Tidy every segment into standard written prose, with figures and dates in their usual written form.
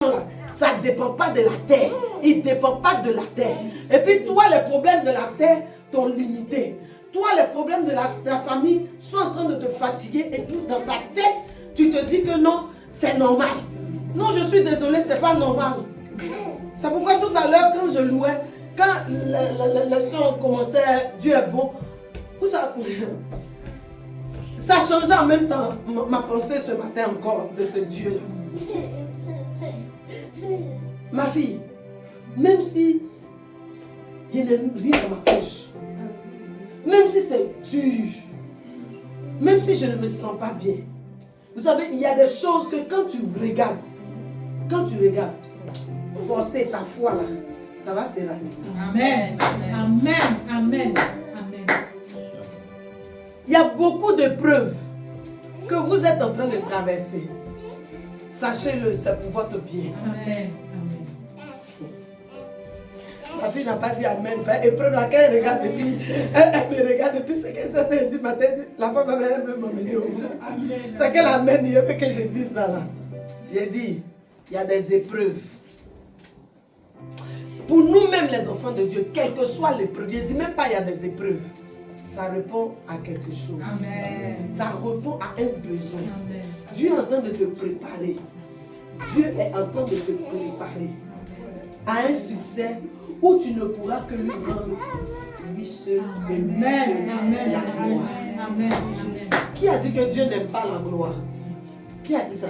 là, ça ne dépend pas de la terre. Il ne dépend pas de la terre. Et puis toi, les problèmes de la terre t'ont limité. Toi, les problèmes de la famille sont en train de te fatiguer. Et puis dans ta tête, tu te dis que non, c'est normal. Non, je suis désolée, c'est pas normal. C'est pourquoi tout à l'heure, quand je louais, quand le son commençait, Dieu est bon, ça changeait en même temps ma pensée ce matin encore de ce Dieu-là. Ma fille, même si il n'y a rien dans ma poche, même si c'est dur, même si je ne me sens pas bien, vous savez, il y a des choses que quand tu regardes, forcer ta foi là, ça va se ramener. Amen. Amen. Amen. Amen. Il y a beaucoup de preuves que vous êtes en train de traverser. Sachez-le, c'est pour votre bien. Amen. Ma fille n'a pas dit Amen. Épreuve laquelle elle regarde depuis, elle me regarde depuis ce qu'elle s'était dit matin. La femme elle veut m'emmener au bout. C'est qu'elle amène, il veut que je dise ça là. J'ai dit, il y a des épreuves. Pour nous-mêmes les enfants de Dieu, quelle que soit l'épreuve, je ne dis même pas il y a des épreuves. Ça répond à quelque chose. Amen. Ça répond à un besoin. Amen. Dieu est en train de te préparer. Dieu est en train de te préparer à un succès où tu ne pourras que lui rendre lui seul et lui seul la gloire. Amen. Qui a dit que Dieu n'aime pas la gloire? Qui a dit ça?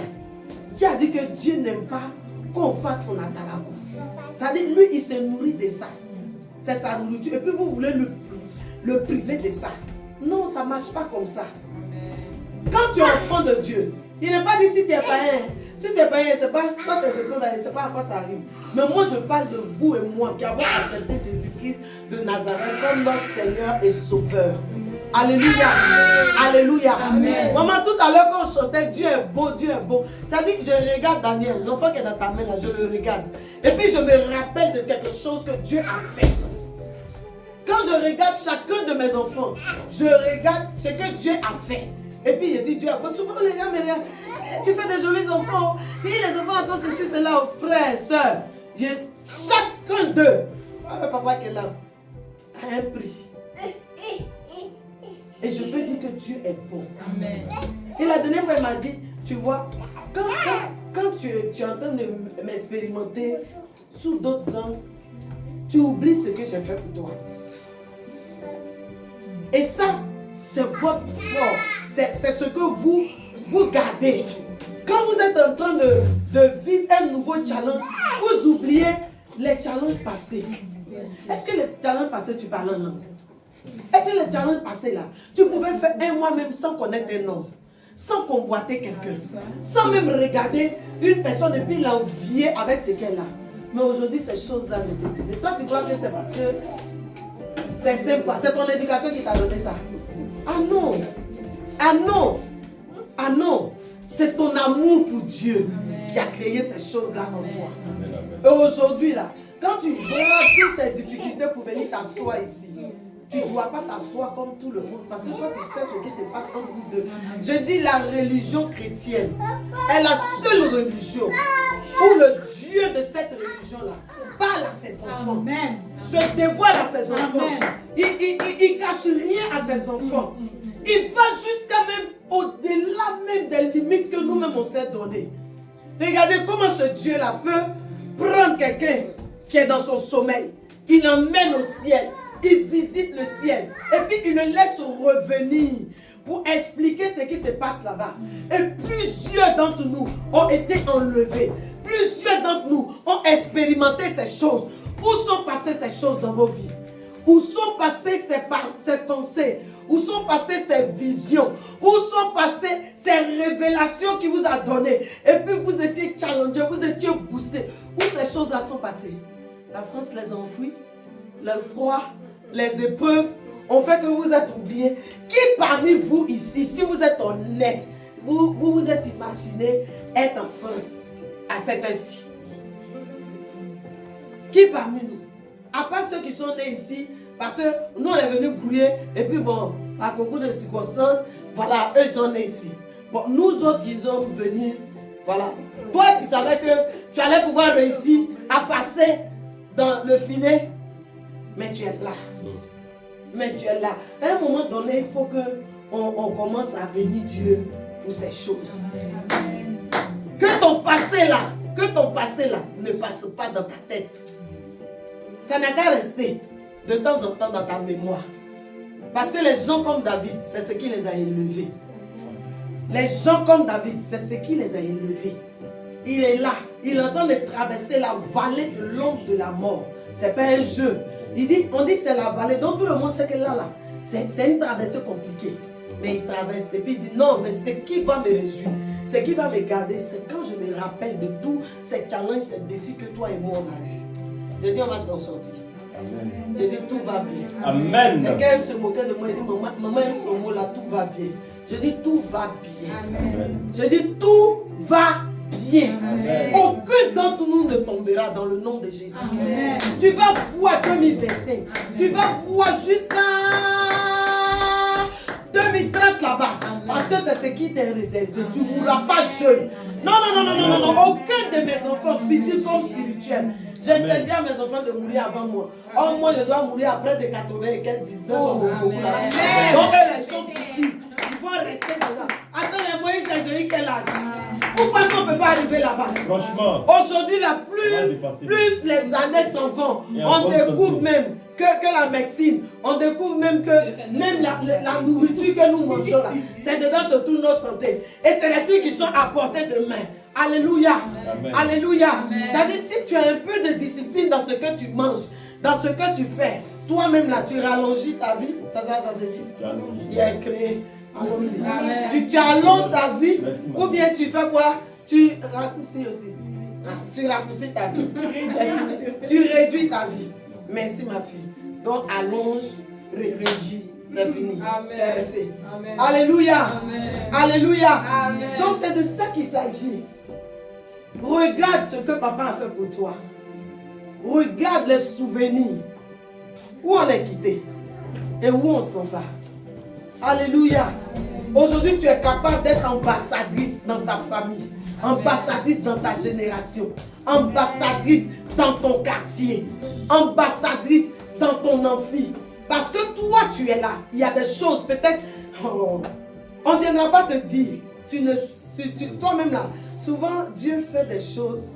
Qui a dit que Dieu n'aime pas qu'on fasse son atalago? C'est-à-dire, lui, il se nourrit de ça. C'est sa nourriture. Et puis, vous voulez le priver de ça. Non, ça ne marche pas comme ça. Quand tu es enfant de Dieu, il n'est pas dit si tu es païen. Si tu es païen, c'est pas quand tes épreuves, c'est pas à quoi ça arrive. Mais moi, je parle de vous et moi qui avons accepté Jésus-Christ de Nazareth comme notre Seigneur et Sauveur. Alléluia. Alléluia. Amen. Maman, tout à l'heure, quand on chantait Dieu est beau, Dieu est beau, ça dit que je regarde Daniel, l'enfant qui est dans ta main là, je le regarde. Et puis je me rappelle de quelque chose que Dieu a fait. Quand je regarde chacun de mes enfants, je regarde ce que Dieu a fait. Et puis je dis Dieu, souvent les gens me regardent, tu fais des jolis enfants. Puis les enfants sont ceci, cela, frères, sœurs. Chacun d'eux, le papa qui est là, a un prix. Et je peux dire que Dieu est bon. Amen. Et la dernière fois, il m'a dit, tu vois, quand tu es en train de m'expérimenter sous d'autres angles, tu oublies ce que j'ai fait pour toi. Et ça, c'est votre force. C'est ce que vous gardez. Quand vous êtes en train de vivre un nouveau challenge, vous oubliez les challenges passés. Est-ce que les challenges passés, tu parles en langue? Est-ce que les challenges passés là, tu pouvais faire un mois même sans connaître un homme, sans convoiter quelqu'un, sans même regarder une personne et puis l'envier avec ce qu'elle a. Mais aujourd'hui, ces choses-là ne te disent. Toi, tu crois que c'est parce que c'est simple, quoi. C'est ton éducation qui t'a donné ça. Ah non! Ah non! Ah non! C'est ton amour pour Dieu qui a créé ces choses-là en toi. Et aujourd'hui, là, quand tu vois toutes ces difficultés pour venir t'asseoir ici, tu ne dois pas t'asseoir comme tout le monde parce que toi, tu sais ce qui se passe entre vous deux. Je dis la religion chrétienne est la seule religion où le Dieu de cette religion-là parle à ses enfants, se dévoile à ses enfants. Il cache rien à ses enfants. Il va jusqu'à même au-delà même des limites que nous-mêmes on s'est données. Regardez comment ce Dieu-là peut prendre quelqu'un qui est dans son sommeil. Il l'emmène au ciel. Il visite le ciel. Et puis il le laisse revenir pour expliquer ce qui se passe là-bas. Et plusieurs d'entre nous ont été enlevés. Plusieurs d'entre nous ont expérimenté ces choses. Où sont passées ces choses dans vos vies? Où sont passées ces pensées? Où sont passées ces visions? Où sont passées ces révélations qu'il vous a données? Et puis vous étiez challengés, vous étiez boostés. Où ces choses-là sont passées? La France les a enfouies. Le froid, les épreuves ont fait que vous êtes oubliés. Qui parmi vous ici, si vous êtes honnête, vous vous êtes imaginé être en France à cet instant? Qui parmi nous? À part ceux qui sont nés ici, parce que nous on est venus brouiller, et puis bon, à concours de circonstances, voilà, eux sont nés ici. Bon, nous autres qui sommes venus, voilà. Toi, tu savais que tu allais pouvoir réussir à passer dans le filet. Mais tu es là. Mais tu es là. À un moment donné, il faut qu'on commence à bénir Dieu pour ces choses. Que ton passé là ne passe pas dans ta tête. Ça n'a qu'à rester de temps en temps dans ta mémoire. Parce que les gens comme David, c'est ce qui les a élevés. Les gens comme David, c'est ce qui les a élevés. Il est là, il est en train de traverser la vallée de l'ombre de la mort. C'est pas un jeu. On dit c'est la vallée, donc tout le monde sait que là, c'est une traversée compliquée. Mais il traverse et puis il dit non, mais ce qui va me réjouir, ce qui va me garder, c'est quand je me rappelle de tous ces challenges, ces défis que toi et moi on a eu. Je dis on va s'en sortir. Amen. Je dis tout va bien. Amen. Quelqu'un aime se moquer de moi, il dit maman aime ce mot là, tout va bien. Je dis tout va bien. Amen. Je dis tout va bien. Amen. Aucun d'entre nous ne tombera dans le nom de Jésus. Amen. Tu vas voir 2025. Amen. Tu vas voir jusqu'à 2030 là-bas. Parce que c'est ce qui t'est réservé. Tu ne mourras pas jeune. Non. Aucun de mes enfants, physiques comme spirituels. Je te dis à mes enfants de mourir avant moi. Oh, moi, je dois mourir après de 80 et 19. Donc, eux, ils sont foutus. Ils vont rester là. Attends, Moïse, c'est quel âge? Pourquoi on ne peut pas arriver là-bas? Franchement. Aujourd'hui, plus les années s'en vont, on découvre même que la médecine, on découvre même que même la nourriture que nous mangeons là, c'est dedans surtout nos santé. Et c'est les trucs qui sont à portée de main. Alléluia. Amen. Alléluia. C'est-à-dire, si tu as un peu de discipline dans ce que tu manges, dans ce que tu fais, toi-même là, tu rallonges ta vie. Ça se dit. Il a créé. Tu allonges ta vie. Merci, ou bien tu fais quoi? Tu raccourcis aussi. Tu raccourcis ta vie. Tu réduis ta vie. Merci ma fille. Donc allonge, réduis. C'est fini. C'est resté. Amen. Alléluia. Amen. Alléluia. Amen. Donc c'est de ça qu'il s'agit. Regarde ce que papa a fait pour toi. Regarde les souvenirs. Où on est quitté et où on s'en va. Alléluia. Aujourd'hui, tu es capable d'être ambassadrice dans ta famille, ambassadrice dans ta génération, ambassadrice dans ton quartier, ambassadrice dans ton amphi. Parce que toi, tu es là. Il y a des choses, peut-être, on ne viendra pas te dire. Toi-même là, souvent, Dieu fait des choses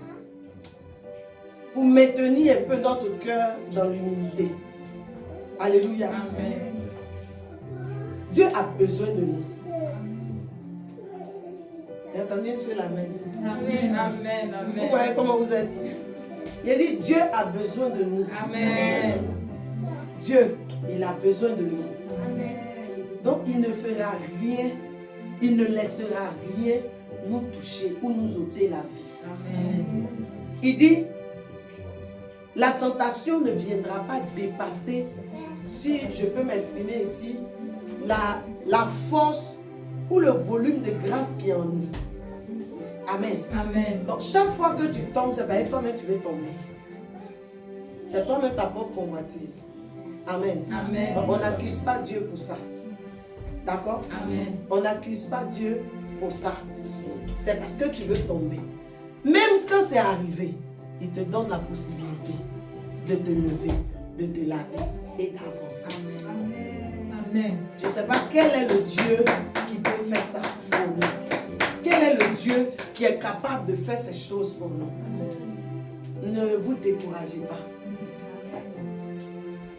pour maintenir un peu notre cœur dans l'humilité. Alléluia. Amen. Dieu a besoin de nous. Et attendez une seule amen. Amen. Amen. Amen. Vous voyez comment vous êtes? Il a dit Dieu a besoin de nous. Amen. Dieu, il a besoin de nous. Amen. Donc il ne fera rien, il ne laissera rien nous toucher ou nous ôter la vie. Amen. Il dit, la tentation ne viendra pas dépasser, si je peux m'exprimer ici, la force ou le volume de grâce qui est en nous. Amen. Amen. Donc chaque fois que tu tombes, c'est pas toi-même tu veux tomber. C'est toi-même ta propre convoitise. Amen. Amen. Donc, on n'accuse pas Dieu pour ça. D'accord? Amen. On n'accuse pas Dieu pour ça. C'est parce que tu veux tomber. Même quand c'est arrivé, il te donne la possibilité de te lever, de te laver et d'avancer. Amen. Je ne sais pas quel est le Dieu qui peut faire ça pour nous. Quel est le Dieu qui est capable de faire ces choses pour nous? Ne vous découragez pas.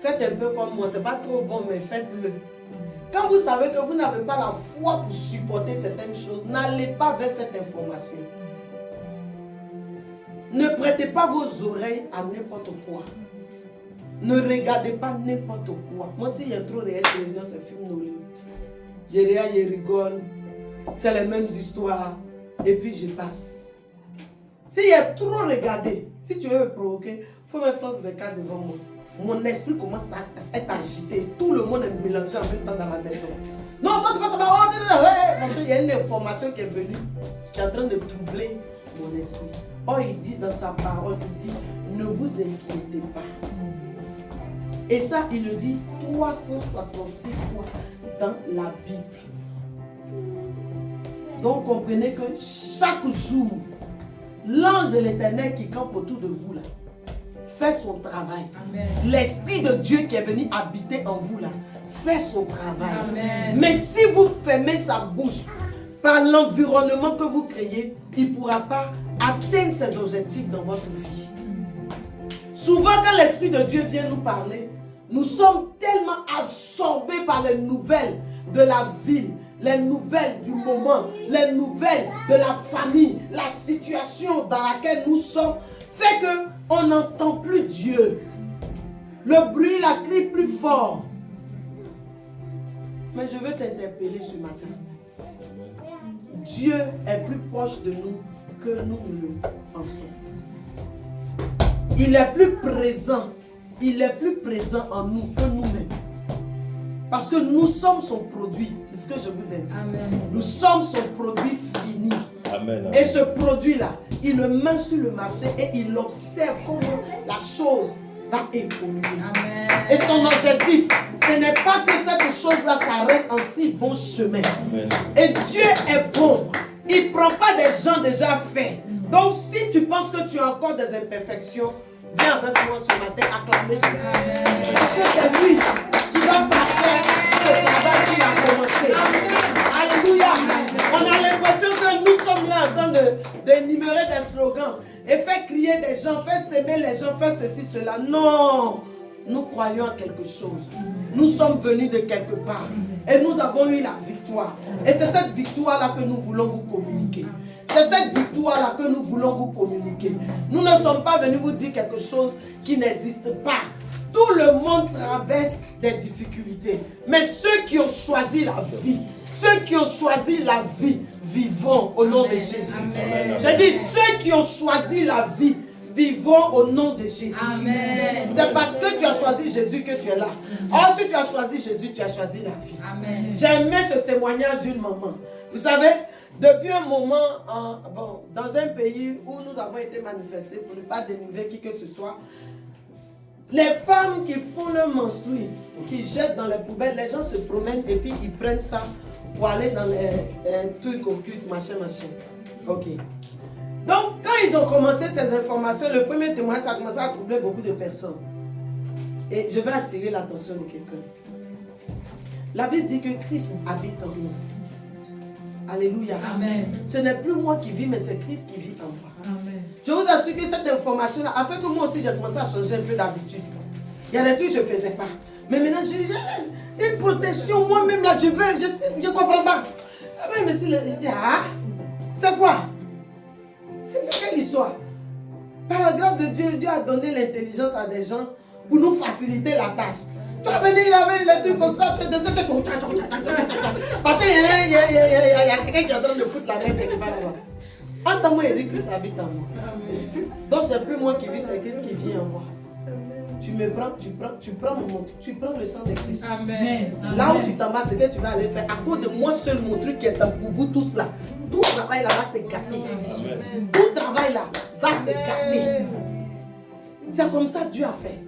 Faites un peu comme moi. Ce n'est pas trop bon, mais faites-le. Quand vous savez que vous n'avez pas la foi pour supporter certaines choses, n'allez pas vers cette information. Ne prêtez pas vos oreilles à n'importe quoi. Ne regardez pas n'importe quoi. Moi, s'il y a trop de télévision, c'est film Nollywood. Je regarde, je rigole. C'est les mêmes histoires. Et puis, je passe. S'il y a trop regardé, si tu veux me provoquer, il faut mettre France 24 devant moi. Mon esprit commence à être agité. Tout le monde est mélangé en même temps dans la maison. Non, toi, tu vas savoir. Parce qu'il y a une information qui est venue, qui est en train de troubler mon esprit. Or, il dit dans sa parole, il dit, ne vous inquiétez pas. Et ça, il le dit 366 fois dans la Bible. Donc, comprenez que chaque jour, l'ange de l'Éternel qui campe autour de vous là, fait son travail. L'Esprit de Dieu qui est venu habiter en vous là, fait son travail. Amen. Mais si vous fermez sa bouche par l'environnement que vous créez, il ne pourra pas atteindre ses objectifs dans votre vie. Souvent quand l'Esprit de Dieu vient nous parler, nous sommes tellement absorbés par les nouvelles de la ville, les nouvelles du moment, les nouvelles de la famille, la situation dans laquelle nous sommes, fait qu'on n'entend plus Dieu. Le bruit, la crie plus fort. Mais je veux t'interpeller ce matin. Dieu est plus proche de nous que nous le pensons. Il est plus présent. Il est plus présent en nous que nous-mêmes. Parce que nous sommes son produit. C'est ce que je vous ai dit. Amen. Nous sommes son produit fini. Amen. Et ce produit-là, il le met sur le marché et il observe comment la chose va évoluer. Amen. Et son objectif, ce n'est pas que cette chose-là s'arrête en si bon chemin. Amen. Et Dieu est bon. Il ne prend pas des gens déjà faits. Donc si tu penses que tu as encore des imperfections, viens avec moi ce matin acclamer Jésus. Parce que c'est lui qui va parfaire ce travail qu'il a commencé. Alléluia. On a l'impression que nous sommes là en train d'énumérer des slogans et faire crier des gens, faire s'aimer les gens, faire ceci, cela. Non. Nous croyons en quelque chose. Nous sommes venus de quelque part. Et nous avons eu la victoire. Et c'est cette victoire-là que nous voulons vous communiquer. C'est cette victoire-là que nous voulons vous communiquer. Nous ne sommes pas venus vous dire quelque chose qui n'existe pas. Tout le monde traverse des difficultés. Mais ceux qui ont choisi la vie, ceux qui ont choisi la vie, vivons au nom de Jésus. J'ai dit ceux qui ont choisi la vie, vivons au nom de Jésus. Amen. C'est parce que tu as choisi Jésus que tu es là. Or, si tu as choisi Jésus, tu as choisi la vie. Amen. J'ai aimé ce témoignage d'une maman. Vous savez, depuis un moment, dans un pays où nous avons été manifestés pour ne pas dénigrer qui que ce soit, les femmes qui font leur menstru, qui jettent dans les poubelles, les gens se promènent et puis ils prennent ça pour aller dans les trucs occultes, machin. Ok. Donc, quand ils ont commencé ces informations, le premier témoignage, ça a commencé à troubler beaucoup de personnes. Et je vais attirer l'attention de quelqu'un. La Bible dit que Christ habite en nous. Alléluia. Amen. Ce n'est plus moi qui vis, mais c'est Christ qui vit en moi. Amen. Je vous assure que cette information-là a fait que moi aussi, j'ai commencé à changer un peu d'habitude. Il y a des trucs que je ne faisais pas. Mais maintenant, j'ai une protection. Moi-même, là, je ne comprends pas. Mais si c'est quoi? C'est quelle histoire? Par la grâce de Dieu, Dieu a donné l'intelligence à des gens pour nous faciliter la tâche. Tu vas venir, il avait des trucs comme ça, parce qu'il y a quelqu'un qui est en train de foutre la main quelque part là-bas. Entends-moi, il dit que Christ habite en moi. Donc c'est plus moi qui vis, c'est Christ qui vit en moi. Tu me prends, tu prends le sang de Christ. Amen. Là où tu t'en vas, c'est que tu vas aller faire. À cause de moi seul, mon truc qui est pour vous tous là. Tout travail là va se gâter. Tout travail là va se gâter. C'est comme ça que Dieu a fait.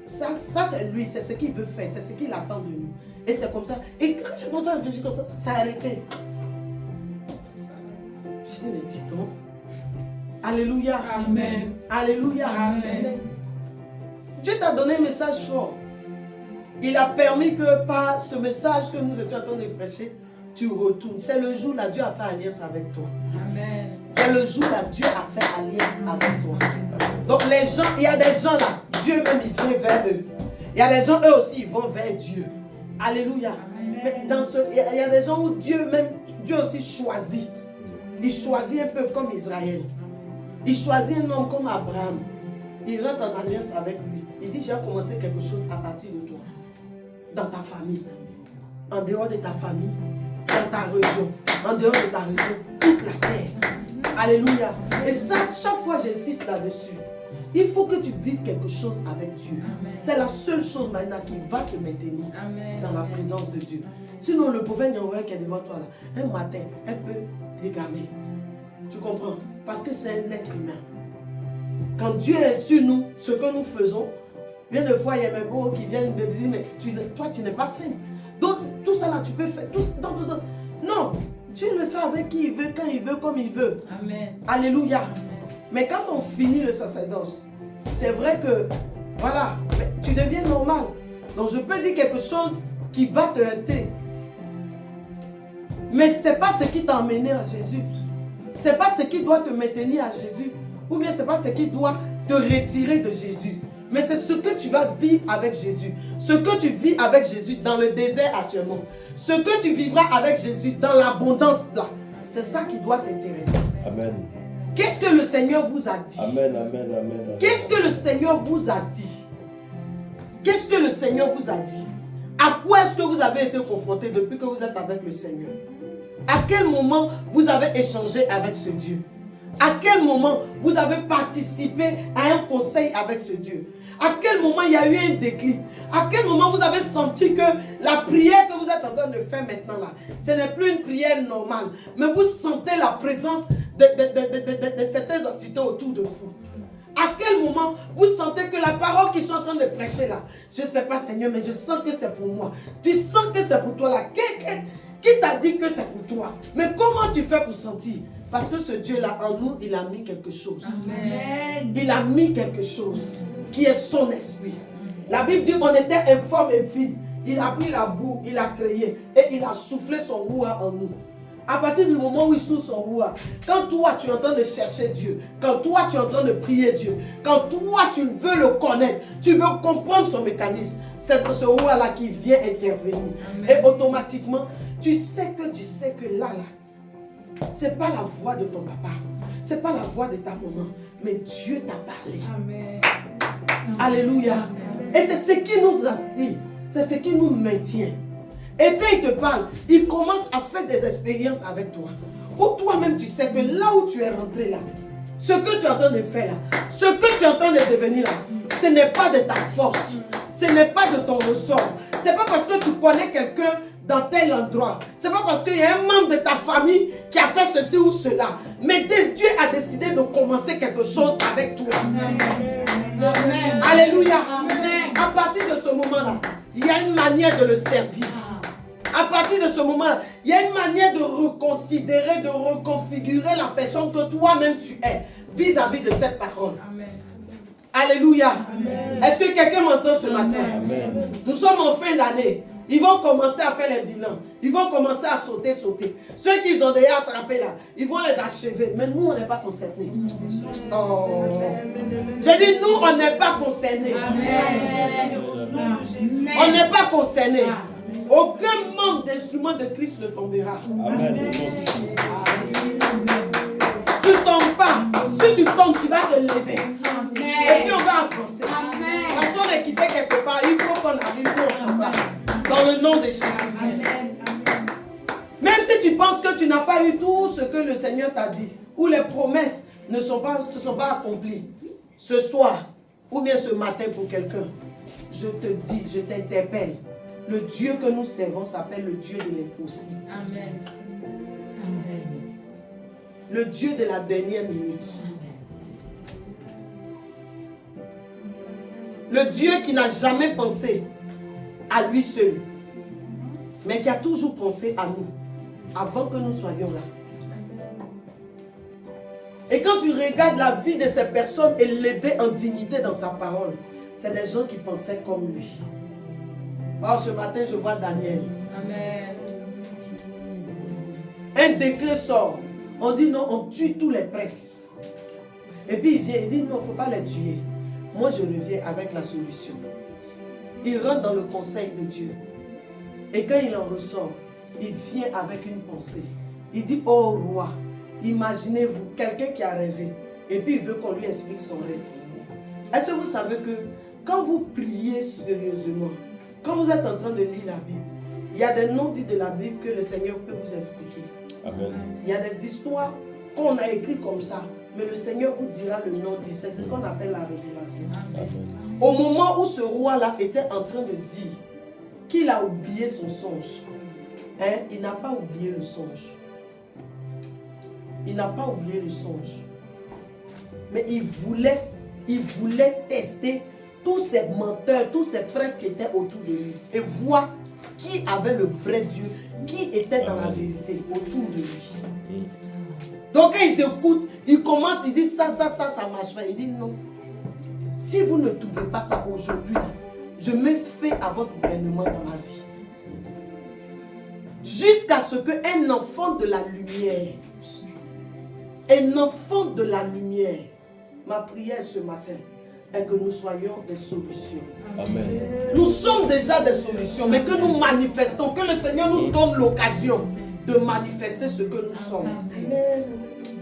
Ça c'est lui, c'est ce qu'il veut faire, c'est ce qu'il attend de nous. Et c'est comme ça. Et quand je commence à réfléchir comme ça, ça a arrêté. Je dis, mais dis donc. Alléluia. Amen. Alléluia. Amen. Dieu t'a donné un message fort. Il a permis que par ce message que nous étions en train de prêcher, tu retournes. C'est le jour là Dieu a fait alliance avec toi. Amen. C'est le jour là Dieu a fait alliance avec toi. Donc les gens, il y a des gens là, Dieu même il vient vers eux. Il y a des gens, eux aussi, ils vont vers Dieu. Alléluia. Mais il y a des gens où Dieu aussi choisit. Il choisit un peu comme Israël. Il choisit un homme comme Abraham. Il rentre en alliance avec lui. Il dit, j'ai commencé quelque chose à partir de toi. Dans ta famille. En dehors de ta famille. Dans ta région. En dehors de ta région. Toute la terre. Alléluia. Et ça, chaque fois j'insiste là-dessus. Il faut que tu vives quelque chose avec Dieu. C'est la seule chose maintenant qui va te maintenir dans la présence de Dieu. Sinon, le pauvre Nyangoué qui est devant toi là, un matin, elle peut t'égarer. Tu comprends? Parce que c'est un être humain. Quand Dieu est sur nous, ce que nous faisons, bien de fois, il y a mes beaux qui viennent me dire, mais toi, tu n'es pas saint. Donc, tout ça là, tu peux faire. Non, Dieu le fait avec qui il veut, quand il veut, comme il veut. Amen. Alléluia. Mais quand on finit le sacerdoce, c'est vrai que, voilà, mais tu deviens normal. Donc je peux dire quelque chose qui va te heurter. Mais ce n'est pas ce qui t'a emmené à Jésus. Ce n'est pas ce qui doit te maintenir à Jésus. Ou bien ce n'est pas ce qui doit te retirer de Jésus. Mais c'est ce que tu vas vivre avec Jésus. Ce que tu vis avec Jésus dans le désert actuellement. Ce que tu vivras avec Jésus dans l'abondance là. C'est ça qui doit t'intéresser. Amen. Qu'est-ce que le Seigneur vous a dit? Amen, amen, amen. Qu'est-ce que le Seigneur vous a dit? Qu'est-ce que le Seigneur vous a dit? À quoi est-ce que vous avez été confronté depuis que vous êtes avec le Seigneur? À quel moment vous avez échangé avec ce Dieu? À quel moment vous avez participé à un conseil avec ce Dieu? À quel moment il y a eu un déclic? À quel moment vous avez senti que la prière que vous êtes en train de faire maintenant là, ce n'est plus une prière normale, mais vous sentez la présence de certaines entités autour de vous? À quel moment vous sentez que la parole qu'ils sont en train de prêcher là, je ne sais pas Seigneur, mais je sens que c'est pour moi. Tu sens que c'est pour toi là. Qui t'a dit que c'est pour toi? Mais comment tu fais pour sentir? Parce que ce Dieu-là, en nous, il a mis quelque chose. Amen. Il a mis quelque chose qui est son esprit. La Bible dit on était informe et vide. Il a pris la boue, il a créé et il a soufflé son roua en nous. À partir du moment où il souffle son roua, quand toi tu es en train de chercher Dieu, quand toi tu es en train de prier Dieu, quand toi tu veux le connaître, tu veux comprendre son mécanisme, c'est ce roua-là qui vient intervenir. Amen. Et automatiquement, tu sais que là, c'est pas la voix de ton papa, c'est pas la voix de ta maman, mais Dieu t'a parlé. Amen. Alléluia. Amen. Et c'est ce qui nous attire, c'est ce qui nous maintient. Et quand il te parle, il commence à faire des expériences avec toi. Où toi-même tu sais que là où tu es rentré là, ce que tu es en train de faire là, ce que tu es en train de devenir là, ce n'est pas de ta force, ce n'est pas de ton ressort. Ce n'est pas parce que tu connais quelqu'un dans tel endroit. Ce n'est pas parce qu'il y a un membre de ta famille qui a fait ceci ou cela. Mais Dieu a décidé de commencer quelque chose avec toi. Amen. Alléluia. Amen. À partir de ce moment-là, il y a une manière de le servir. À partir de ce moment-là, il y a une manière de reconsidérer, de reconfigurer la personne que toi-même tu es vis-à-vis de cette parole. Amen. Alléluia. Amen. Est-ce que quelqu'un m'entend ce matin? Amen. Nous sommes en fin d'année. Ils vont commencer à faire les bilans. Ils vont commencer à sauter. Ceux qu'ils ont déjà attrapés là, ils vont les achever. Mais nous, on n'est pas concernés. Oh. J'ai dit, nous, on n'est pas concernés. On n'est pas concernés. Aucun membre d'instrument de Christ ne tombera. Amen. Tu ne tombes pas. Si tu tombes, tu vas te lever. Et puis on va avancer. Parce qu'on est quitté quelque part, il faut qu'on arrive où on s'en va. Dans le nom de Jésus-Christ. Même si tu penses que tu n'as pas eu tout ce que le Seigneur t'a dit, ou les promesses ne se sont pas accomplies, ce soir, ou bien ce matin pour quelqu'un, je te dis, je t'interpelle. Le Dieu que nous servons s'appelle le Dieu de l'impossible. Amen. Amen. Le Dieu de la dernière minute. Le Dieu qui n'a jamais pensé à lui seul, mais qui a toujours pensé à nous, avant que nous soyons là. Et quand tu regardes la vie de ces personnes élevées en dignité dans sa parole, c'est des gens qui pensaient comme lui. Oh, ce matin, je vois Daniel. Amen. Un décret sort. On dit non, on tue tous les prêtres. Et puis il vient, il dit non, il ne faut pas les tuer. Moi, je reviens avec la solution. Il rentre dans le conseil de Dieu. Et quand il en ressort, il vient avec une pensée. Il dit, oh roi, imaginez-vous, quelqu'un qui a rêvé. Et puis il veut qu'on lui explique son rêve. Est-ce que vous savez que quand vous priez sérieusement, quand vous êtes en train de lire la Bible, il y a des non-dits de la Bible que le Seigneur peut vous expliquer. Amen. Il y a des histoires qu'on a écrites comme ça, mais le Seigneur vous dira le non-dit. C'est ce qu'on appelle la révélation. Amen. Au moment où ce roi-là était en train de dire qu'il a oublié son songe, il n'a pas oublié le songe. Il n'a pas oublié le songe. Mais il voulait tester tous ces menteurs, tous ces prêtres qui étaient autour de lui et voir qui avait le vrai Dieu, qui était dans la vérité autour de lui. Donc quand ils écoutent, ils commencent, ils disent ça marche pas. Il dit non. Si vous ne trouvez pas ça aujourd'hui, je mets fin à votre gouvernement dans ma vie. Jusqu'à ce qu'un enfant de la lumière, ma prière ce matin est que nous soyons des solutions. Amen. Nous sommes déjà des solutions, mais que nous manifestons, que le Seigneur nous donne l'occasion de manifester ce que nous sommes.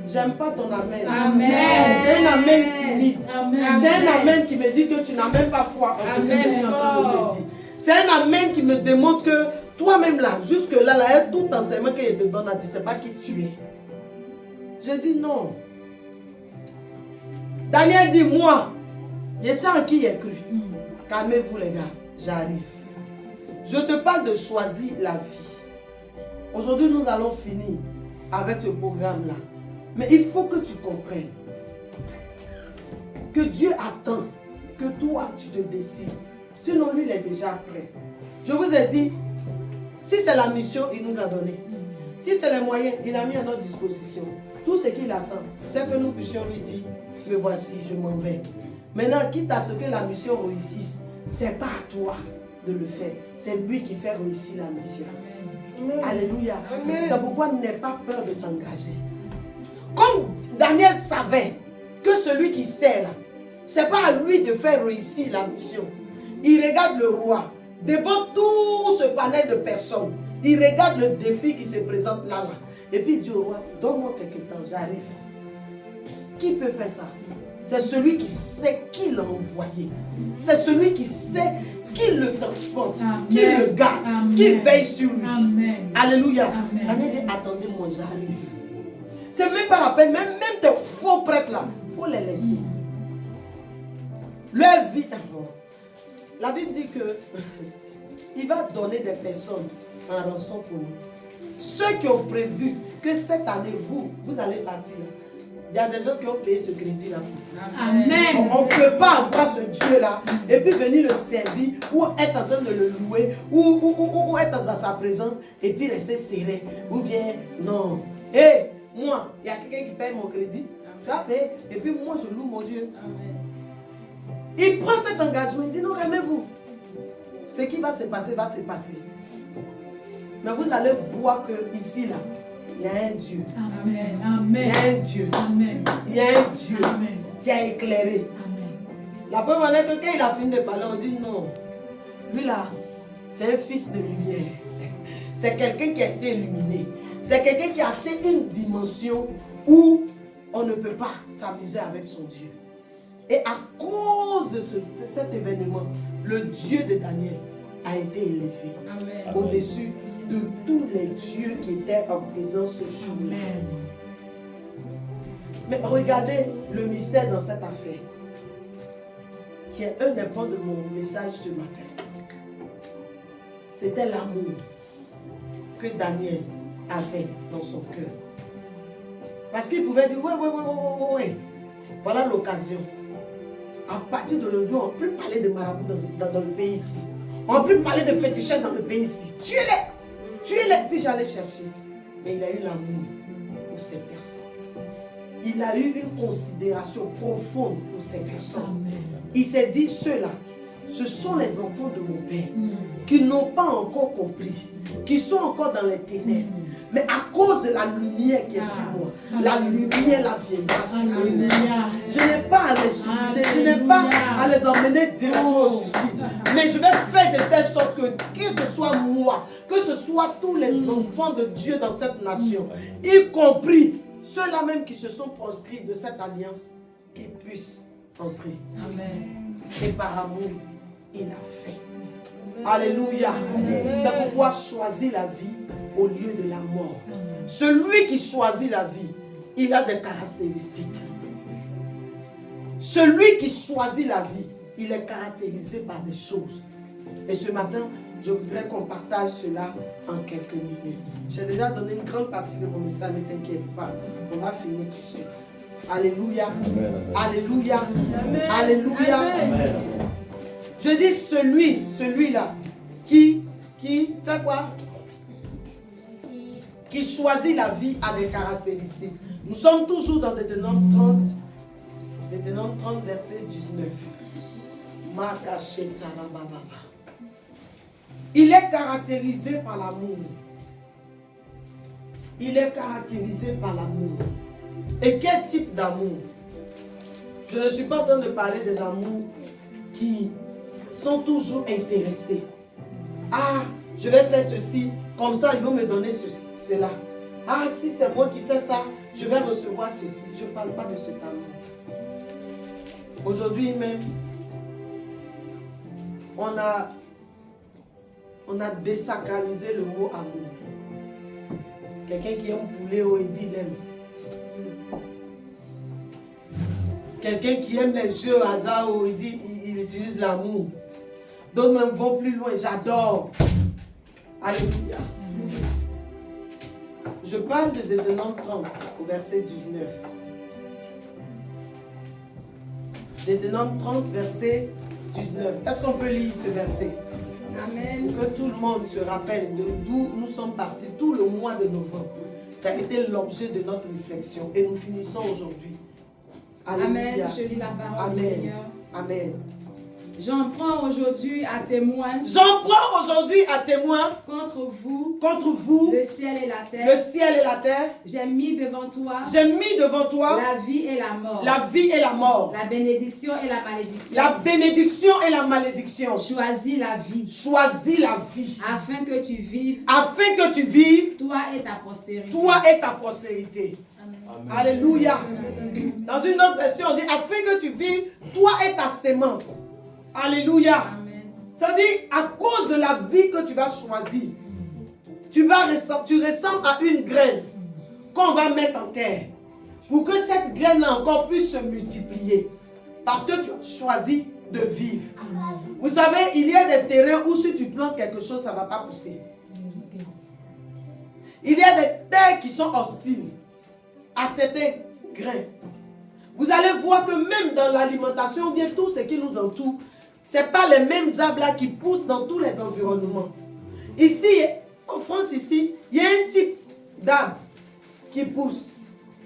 J'aime pas ton amen. Amen. C'est un amen timide. Amen. C'est un amen qui me dit que tu n'as même pas foi en ce que je suis en train de te dire. C'est un amen qui me démontre que toi-même là, jusque là, tout enseignement qu'il te donne, tu ne sais pas qui tu es. Je dis non. Daniel dit, moi, je sais en qui j'ai cru. Calmez-vous les gars, j'arrive. Je te parle de choisir la vie. Aujourd'hui, nous allons finir avec ce programme-là. Mais il faut que tu comprennes que Dieu attend que toi, tu te décides. Sinon, lui, il est déjà prêt. Je vous ai dit, si c'est la mission, il nous a donné. Si c'est les moyens, il a mis à notre disposition. Tout ce qu'il attend, c'est que nous puissions lui dire, me voici, je m'en vais. Maintenant, quitte à ce que la mission réussisse, ce n'est pas à toi de le faire. C'est lui qui fait réussir la mission. Amen. Alléluia. C'est pourquoi n'aie pas peur de t'engager. Comme Daniel savait que celui qui sait là, ce n'est pas à lui de faire réussir la mission. Il regarde le roi devant tout ce panel de personnes. Il regarde le défi qui se présente là. Et puis il dit au roi, donne-moi quelques temps, j'arrive. Qui peut faire ça? C'est celui qui sait qui l'a envoyé. C'est celui qui sait qui le transporte, Amen. qui le garde, Amen. qui veille sur lui. Amen. Alléluia. Amen. Daniel dit, attendez-moi, j'arrive. C'est même pas la peine, même tes faux prêtres là, il faut les laisser. Leur vie, la Bible dit que il va donner des personnes en rançon pour nous. Ceux qui ont prévu que cette année, vous allez partir. Il y a des gens qui ont payé ce crédit-là. Amen. On ne peut pas avoir ce Dieu-là et puis venir le servir ou être en train de le louer ou être dans sa présence et puis rester serré. Ou bien, non. Hé, moi, il y a quelqu'un qui paye mon crédit. Tu vas payer et puis moi, je loue mon Dieu. Il prend cet engagement, il dit non, calmez-vous. Ce qui va se passer, va se passer. Mais vous allez voir que ici, là, il y a un Dieu. Amen. Amen. Il y a un Dieu. Amen. Il y a un Dieu Amen. qui a éclairé. Amen. La preuve en est que quand il a fini de parler, on dit non. Lui là, c'est un fils de lumière. C'est quelqu'un qui a été illuminé. C'est quelqu'un qui a atteint une dimension où on ne peut pas s'amuser avec son Dieu. Et à cause de cet événement, le Dieu de Daniel a été élevé Amen. au-dessus de tous les dieux qui étaient en présence ce jour-là. Amen. Mais regardez le mystère dans cette affaire, qui est un des points de mon message ce matin. C'était l'amour que Daniel avait dans son cœur. Parce qu'il pouvait dire, ouais, voilà l'occasion. À partir de l'aujourd'hui, on ne peut plus parler de marabout dans le pays ici. On ne peut plus parler de féticheurs dans le pays ici. Tuez-les. Puis j'allais chercher. Mais il a eu l'amour pour ces personnes. Il a eu une considération profonde pour ces personnes. Amen. Il s'est dit, ceux-là, ce sont les enfants de mon Père qui n'ont pas encore compris, qui sont encore dans les ténèbres. Mais à cause de la lumière qui est sur moi, la lumière la viendra sur eux. Alléluia. Je n'ai pas à les suicider, je n'ai pas à les emmener directement au suicide. Mais je vais faire de telle sorte que ce soit moi, que ce soit tous les enfants de Dieu dans cette nation, y compris ceux-là même qui se sont proscrits de cette alliance, qu'ils puissent entrer. Amen. Et par amour, il a fait. Alléluia. C'est pourquoi choisir la vie au lieu de la mort. Celui qui choisit la vie, il a des caractéristiques. Celui qui choisit la vie, il est caractérisé par des choses. Et ce matin, je voudrais qu'on partage cela en quelques minutes. J'ai déjà donné une grande partie de mon message, ne t'inquiète pas. On va finir tout de suite. Alléluia. Amen. Alléluia. Amen. Alléluia. Amen. Je dis celui-là, qui fait quoi? Qui choisit la vie a des caractéristiques. Nous sommes toujours dans Deutéronome 30. Deutéronome 30, verset 19. Il est caractérisé par l'amour. Il est caractérisé par l'amour. Et quel type d'amour? Je ne suis pas en train de parler des amours qui sont toujours intéressés. Ah, je vais faire ceci, comme ça ils vont me donner cela. Ah, si c'est moi qui fais ça, je vais recevoir ceci. Je ne parle pas de cet amour. Aujourd'hui même, on a désacralisé le mot amour. Quelqu'un qui aime poulet, il dit il aime. Quelqu'un qui aime les jeux au hasard, il utilise l'amour. D'autres même vont plus loin, j'adore. Alléluia. Je parle de Deutéronome 30 au verset 19. Deutéronome 30, verset 19. Est-ce qu'on peut lire ce verset? Amen. Que tout le monde se rappelle d'où nous sommes partis tout le mois de novembre. Ça a été l'objet de notre réflexion et nous finissons aujourd'hui. Amen. Je lis la parole du Seigneur. Amen. J'en prends aujourd'hui à témoin. J'en prends aujourd'hui à témoin. Contre vous. Contre vous. Le ciel et la terre. Le ciel et la terre. J'ai mis devant toi. J'ai mis devant toi. La vie et la mort. La vie et la mort. La bénédiction et la malédiction. La bénédiction et la malédiction. Choisis la vie. Choisis la vie. Afin que tu vives. Afin que tu vives. Toi et ta postérité. Toi et ta postérité. Amen. Alléluia. Dans une autre version, on dit afin que tu vives, toi et ta sémence. Alléluia. Amen. Ça dit, à cause de la vie que tu vas choisir, tu ressembles à une graine qu'on va mettre en terre. Pour que cette graine-là encore puisse se multiplier. Parce que tu as choisi de vivre. Vous savez, il y a des terrains où si tu plantes quelque chose, ça ne va pas pousser. Il y a des terres qui sont hostiles à certains grains. Vous allez voir que même dans l'alimentation, bien tout ce qui nous entoure, ce n'est pas les mêmes arbres là qui poussent dans tous les environnements. Ici, en France, ici, il y a un type d'arbre qui pousse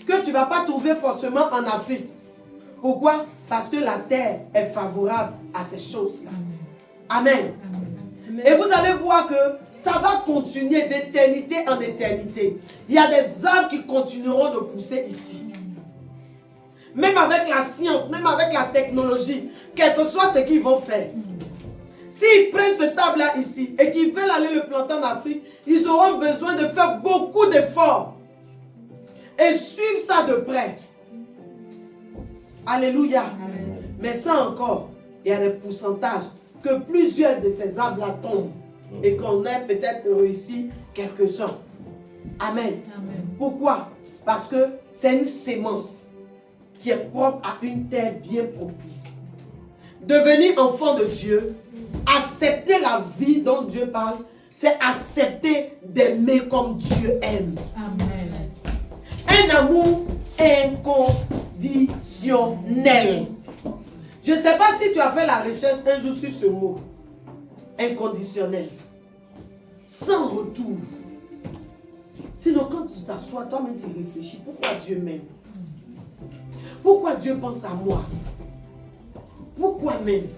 que tu ne vas pas trouver forcément en Afrique. Pourquoi? Parce que la terre est favorable à ces choses-là. Amen. Amen. Et vous allez voir que ça va continuer d'éternité en éternité. Il y a des arbres qui continueront de pousser ici. Même avec la science, même avec la technologie, quel que soit ce qu'ils vont faire. S'ils prennent ce arbre-là ici et qu'ils veulent aller le planter en Afrique, ils auront besoin de faire beaucoup d'efforts. Et suivre ça de près. Alléluia. Amen. Mais ça encore, il y a des pourcentages que plusieurs de ces arbres-là tombent et qu'on ait peut-être réussi quelques-uns. Amen. Amen. Pourquoi? Parce que c'est une sémence qui est propre à une terre bien propice. Devenir enfant de Dieu, accepter la vie dont Dieu parle, c'est accepter d'aimer comme Dieu aime. Amen. Un amour inconditionnel. Je ne sais pas si tu as fait la recherche un jour sur ce mot. Inconditionnel. Sans retour. Sinon, quand tu t'assois, toi-même tu réfléchis. Pourquoi Dieu m'aime? Pourquoi Dieu pense à moi? Pourquoi même?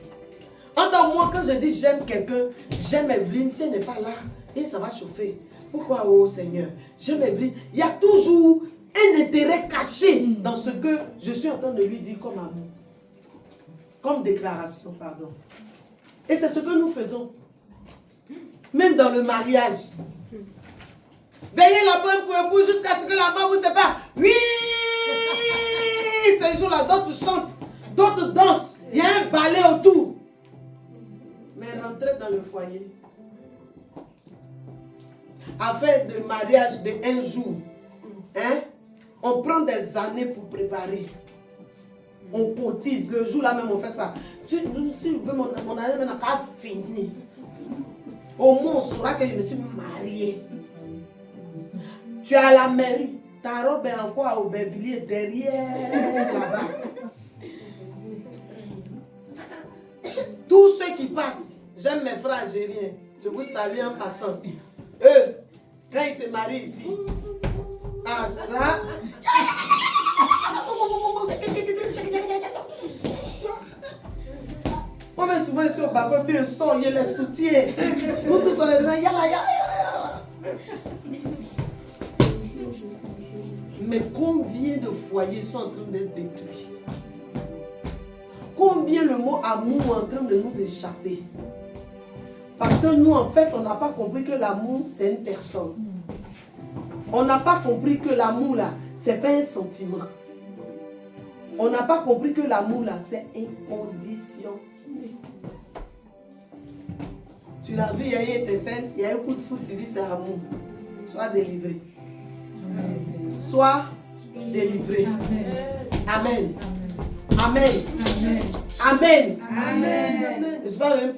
Entends moi, quand je dis j'aime quelqu'un, j'aime Evelyne, si elle n'est pas là, et ça va chauffer. Pourquoi, oh Seigneur, j'aime Evelyne? Il y a toujours un intérêt caché dans ce que je suis en train de lui dire comme amour. Comme déclaration, pardon. Et c'est ce que nous faisons. Même dans le mariage. Veillez la bonne pour époux jusqu'à ce que la mort vous sépare. Oui! Ces jours-là, d'autres chantent, d'autres dansent. Il y a un balai autour. Mais rentrez dans le foyer. Affaire de mariage de un jour. Hein? On prend des années pour préparer. On cotise. Le jour là même on fait ça. Si tu veux mon année n'a pas fini. Au moins on saura que je me suis mariée. Tu es à la mairie. Ta robe est encore à Aubervilliers derrière là-bas. Tous ceux qui passent, j'aime mes frères algériens. Je vous salue en passant. Eux, quand ils se marient ici, Ah, ça. Moi-même, souvent, je suis au balcon, puis je sors, il y a les soutiens. Nous tous, on est dedans. Mais combien de foyers sont en train d'être détruits? Combien le mot amour est en train de nous échapper? Parce que nous, en fait, on n'a pas compris que l'amour, c'est une personne. On n'a pas compris que l'amour, là, c'est pas un sentiment. On n'a pas compris que l'amour, là, c'est une condition. Tu l'as vu, il y a eu une étincelle, il y a un coup de foot, tu dis c'est amour. Sois délivré. Sois délivré. Amen. Amen. Amen. Amen. Je ne sais pas même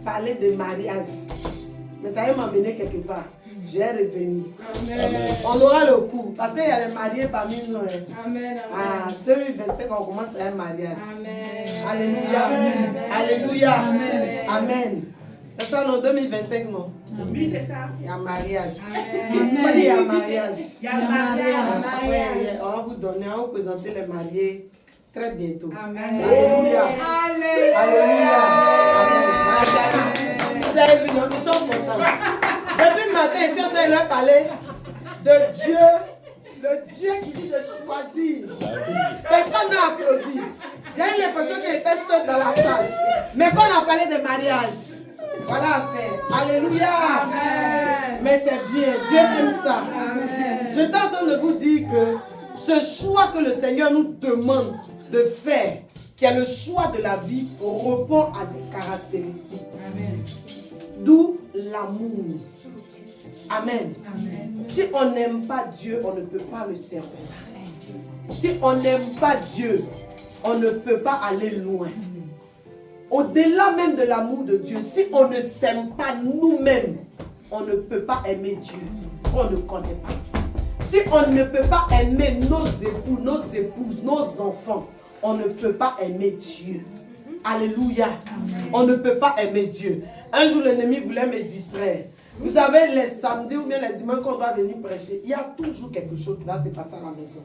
parler de mariage. Mais ça va m'emmener quelque part. Je vais revenir. Amen. On aura le coup. Parce qu'il y a des mariés parmi nous. Amen. En 2025, on commence à un mariage. Amen. Alléluia. Amen. Alléluia. Amen. Amen. C'est ça, non? 2025, non? Oui, c'est ça. Il y a un mariage. Amen. Il y a un mariage. Il y a un mariage. On va vous donner, on va vous présenter les mariés très bientôt. Amen. Alléluia. Alléluia. Amen. Vous avez vu, nous sommes contents. Depuis le matin, ici, on est là parler de Dieu, le Dieu qui dit de choisir. Personne n'a applaudi. J'ai eu l'impression qu'elle était seule dans la salle. Mais quand on a parlé de mariage, voilà à faire. Alléluia. Amen. Mais c'est bien, Dieu aime ça. Amen. Je t'entends de vous dire que ce choix que le Seigneur nous demande de faire, qui est le choix de la vie, répond à des caractéristiques. Amen. D'où l'amour. Amen. Amen. Si on n'aime pas Dieu, on ne peut pas le servir. Si on n'aime pas Dieu, on ne peut pas aller loin. Au-delà même de l'amour de Dieu, si on ne s'aime pas nous-mêmes, on ne peut pas aimer Dieu qu'on ne connaît pas. Si on ne peut pas aimer nos époux, nos épouses, nos enfants, on ne peut pas aimer Dieu. Alléluia. Amen. On ne peut pas aimer Dieu. Un jour, l'ennemi voulait me distraire. Vous savez, les samedis ou bien les dimanches qu'on doit venir prêcher, il y a toujours quelque chose qui va se passer à la maison.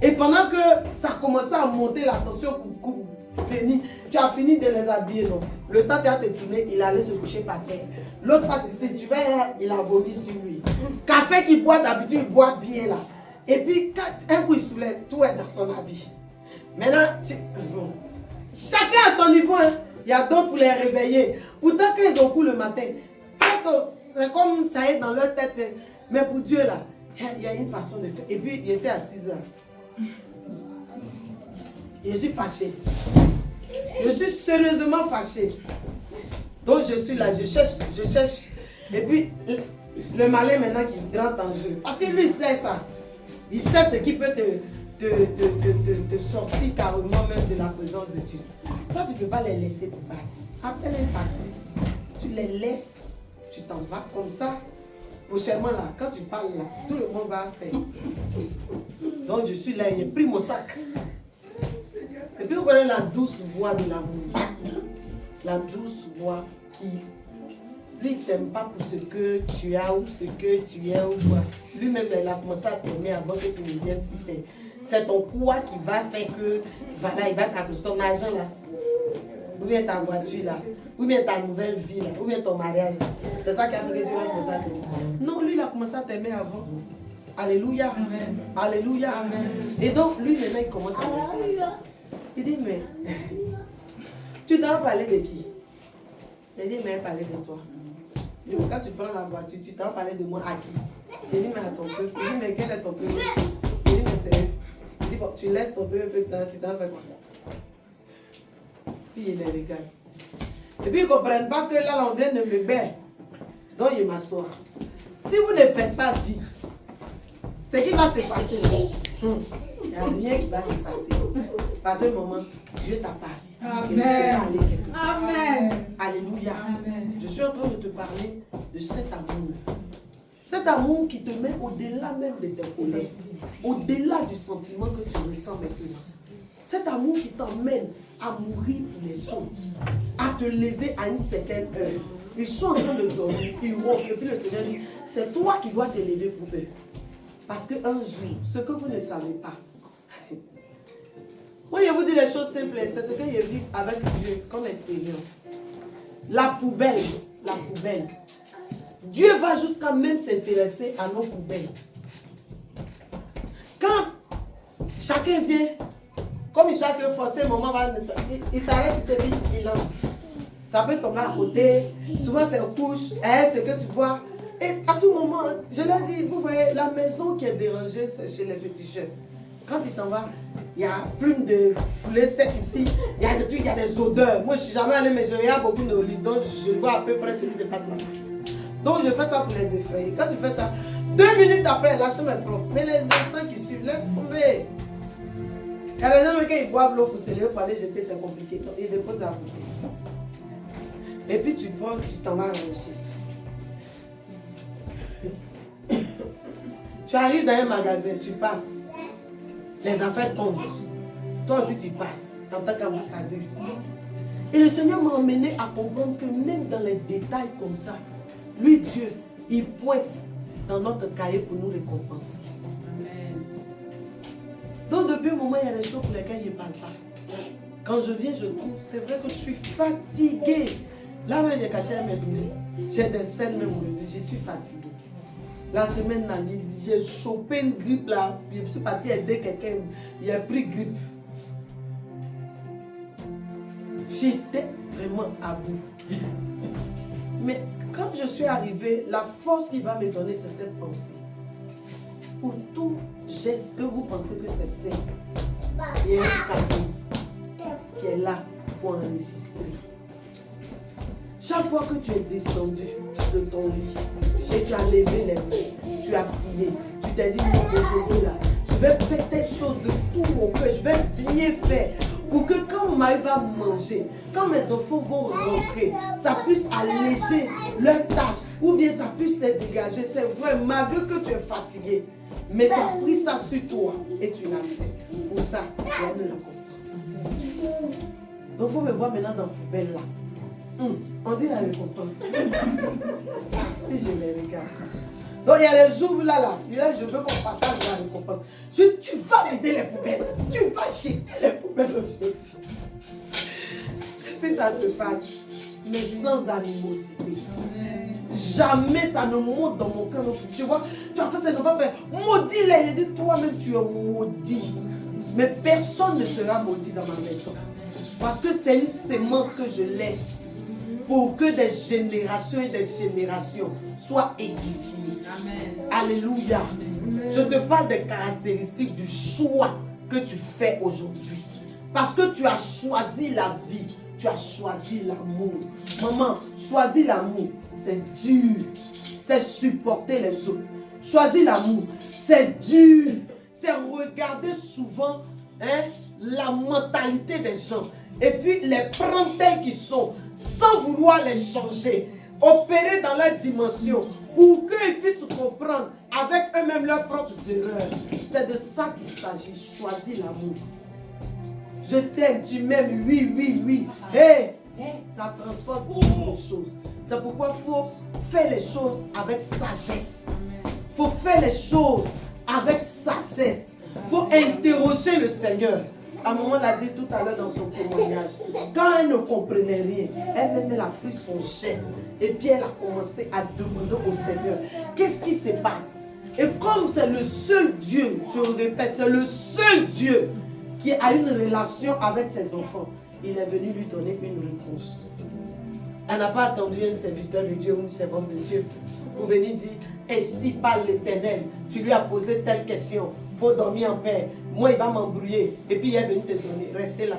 Et pendant que ça commençait à monter la tension pour venir, tu as fini de les habiller, non? Le temps tu as te tourner, il allait se coucher par terre. L'autre passe ici, tu vas, il a vomi sur lui. Café qu'il boit d'habitude, il boit bien là. Et puis, quand un coup il soulève, tout est dans son habit. Maintenant, chacun à son niveau, hein. Il y a d'autres pour les réveiller. Pourtant, quand ils ont cours le matin, c'est comme ça est dans leur tête. Mais pour Dieu, là, il y a une façon de faire. Et puis, je suis assise là. Je suis fâchée. Je suis sérieusement fâchée. Donc, je suis là, je cherche. Et puis, le malin maintenant qui rentre en jeu. Parce que lui, il sait ça. Il sait ce qui peut te sortir carrément même de la présence de Dieu. Toi, tu ne peux pas les laisser pour partir. Appelle un taxi. Tu les laisses. Tu t'en vas comme ça. Prochainement là, quand tu parles là, tout le monde va faire. Donc je suis là, j'ai pris mon sac. Et puis vous connaissez la douce voix de l'amour. La douce voix qui, lui, il ne t'aime pas pour ce que tu as ou ce que tu es ou quoi. Lui-même, il a commencé à t'aimer avant que tu ne viennes citer. C'est ton quoi qui va faire que, voilà, il va s'approcher ton argent là. Ou bien ta voiture là. Ou bien ta nouvelle vie là. Ou bien ton mariage là. C'est ça qui a fait que Dieu a commencé à t'aimer. Non, lui, il a commencé à t'aimer avant. Alléluia. Amen. Alléluia. Amen. Et donc, lui, maintenant, il commence à t'aimer. Il dit, mais tu dois parler de qui? Il dit, mais parler de toi. Il dit, quand tu prends la voiture, tu dois parler de moi à qui? Il dit, mais à ton peuple. Il dit, mais quel est ton peuple? Il dit, mais c'est eux. Il dit, bon, tu laisses ton peuple, tu t'en fais quoi? Puis il les regarde. Et puis ils ne comprennent pas que là, on vient de me battre. Donc il m'assoit. Si vous ne faites pas vite, ce qui va se passer, il n'y a rien qui va se passer. Parce que moment, Dieu t'a parlé. Amen. Et tu peux aller quelque part. Amen. Alléluia. Amen. Je suis en train de te parler de cet amour. Cet amour qui te met au-delà même de tes colères. Au-delà du sentiment que tu ressens maintenant. Cet amour qui t'emmène à mourir pour les autres, à te lever à une certaine heure. Ils sont en train de dormir, ils ronflent. Et puis le Seigneur dit, c'est toi qui dois te lever pour eux. Parce qu'un jour, ce que vous ne savez pas, moi je vous dis les choses simples, c'est ce que je vis avec Dieu comme expérience. La poubelle. Dieu va jusqu'à même s'intéresser à nos poubelles. Quand chacun vient, comme il sait que forcément maman va, il s'arrête, il se dit, il lance. Ça peut tomber à côté, souvent c'est une couche, ce que tu vois. Et à tout moment, je leur dis, vous voyez, la maison qui est dérangée, c'est chez les féticheurs. Quand tu t'en vas, il y a plein de poulet sec ici, il y a des odeurs. Moi, je ne suis jamais allée, mais je regarde beaucoup de lits, donc je vois à peu près ce qui se passe là. Donc, je fais ça pour les effrayer. Quand tu fais ça, 2 minutes après, la chambre est propre. Mais les instants qui suivent, laisse tomber. Il y a des gens qui boivent l'eau pour se lever pour aller jeter, c'est compliqué. Donc, ils déposent la bouteille. Et puis, tu prends, tu t'en vas ranger. Tu arrives dans un magasin, tu passes. Les affaires tombent. Toi aussi, tu passes en tant qu'ambassadrice. Et le Seigneur m'a emmené à comprendre que même dans les détails comme ça, lui, Dieu, il pointe dans notre cahier pour nous récompenser. Amen. Donc, depuis un moment, il y a des choses pour lesquelles il ne parle pas. Quand je viens, je trouve, c'est vrai que je suis fatiguée. Là, j'ai caché mes lunettes. J'ai des scènes même aujourd'hui, je suis fatiguée. La semaine dernière, j'ai chopé une grippe là. Je suis partie aider quelqu'un. Il a pris grippe. J'étais vraiment à bout. Mais quand je suis arrivée, la force qui va me donner, c'est cette pensée. Pour tout geste que vous pensez que c'est simple, il y a un cadeau qui est là pour enregistrer. Chaque fois que tu es descendu de ton lit et tu as levé les mains, tu as prié, tu t'es dit, non, aujourd'hui là, je vais faire telle chose de tout mon cœur, je vais bien faire pour que quand Maï va manger, quand mes enfants vont rentrer, ça puisse alléger leurs tâches ou bien ça puisse les dégager. C'est vrai, malgré que tu es fatigué, mais tu as pris ça sur toi et tu l'as fait. Pour ça, tu as une récompense. Donc, il faut me voir maintenant dans la poubelle là. On dit la récompense. Et je les regarde. Donc il y a les jours là, je veux qu'on partage la récompense. Tu vas vider les poubelles. Tu vas jeter les poubelles aujourd'hui. Et puis ça se passe. Mais sans animosité. Jamais ça ne monte dans mon cœur. Tu vois, tu as fait ça, ne va faire. Maudit-les. Je dis, toi-même tu es maudit. Mais personne ne sera maudit dans ma maison. Parce que c'est une sémence que je laisse. Pour que des générations et des générations soient édifiées. Amen. Alléluia. Amen. Je te parle des caractéristiques du choix que tu fais aujourd'hui. Parce que tu as choisi la vie, tu as choisi l'amour. Maman, choisir l'amour, c'est dur. C'est supporter les autres. Choisir l'amour, c'est dur. C'est regarder souvent la mentalité des gens. Et puis les prendre tels qu'ils sont. Sans vouloir les changer, opérer dans leur dimension pour qu'ils puissent comprendre avec eux-mêmes leurs propres erreurs. C'est de ça qu'il s'agit, choisir l'amour. Je t'aime, tu m'aimes, oui. Hey, ça transporte beaucoup de choses. C'est pourquoi il faut faire les choses avec sagesse. Il faut faire les choses avec sagesse. Il faut interroger le Seigneur. À un moment, elle a dit tout à l'heure dans son témoignage, quand elle ne comprenait rien, elle-même elle a pris son chêne et puis elle a commencé à demander au Seigneur, qu'est-ce qui se passe? Et comme c'est le seul Dieu, je le répète, c'est le seul Dieu qui a une relation avec ses enfants, il est venu lui donner une réponse. Elle n'a pas attendu un serviteur de Dieu ou une servante de Dieu pour venir dire, et si par l'Éternel, tu lui as posé telle question, il faut dormir en paix, moi il va m'embrouiller, et puis il est venu te donner, restez là.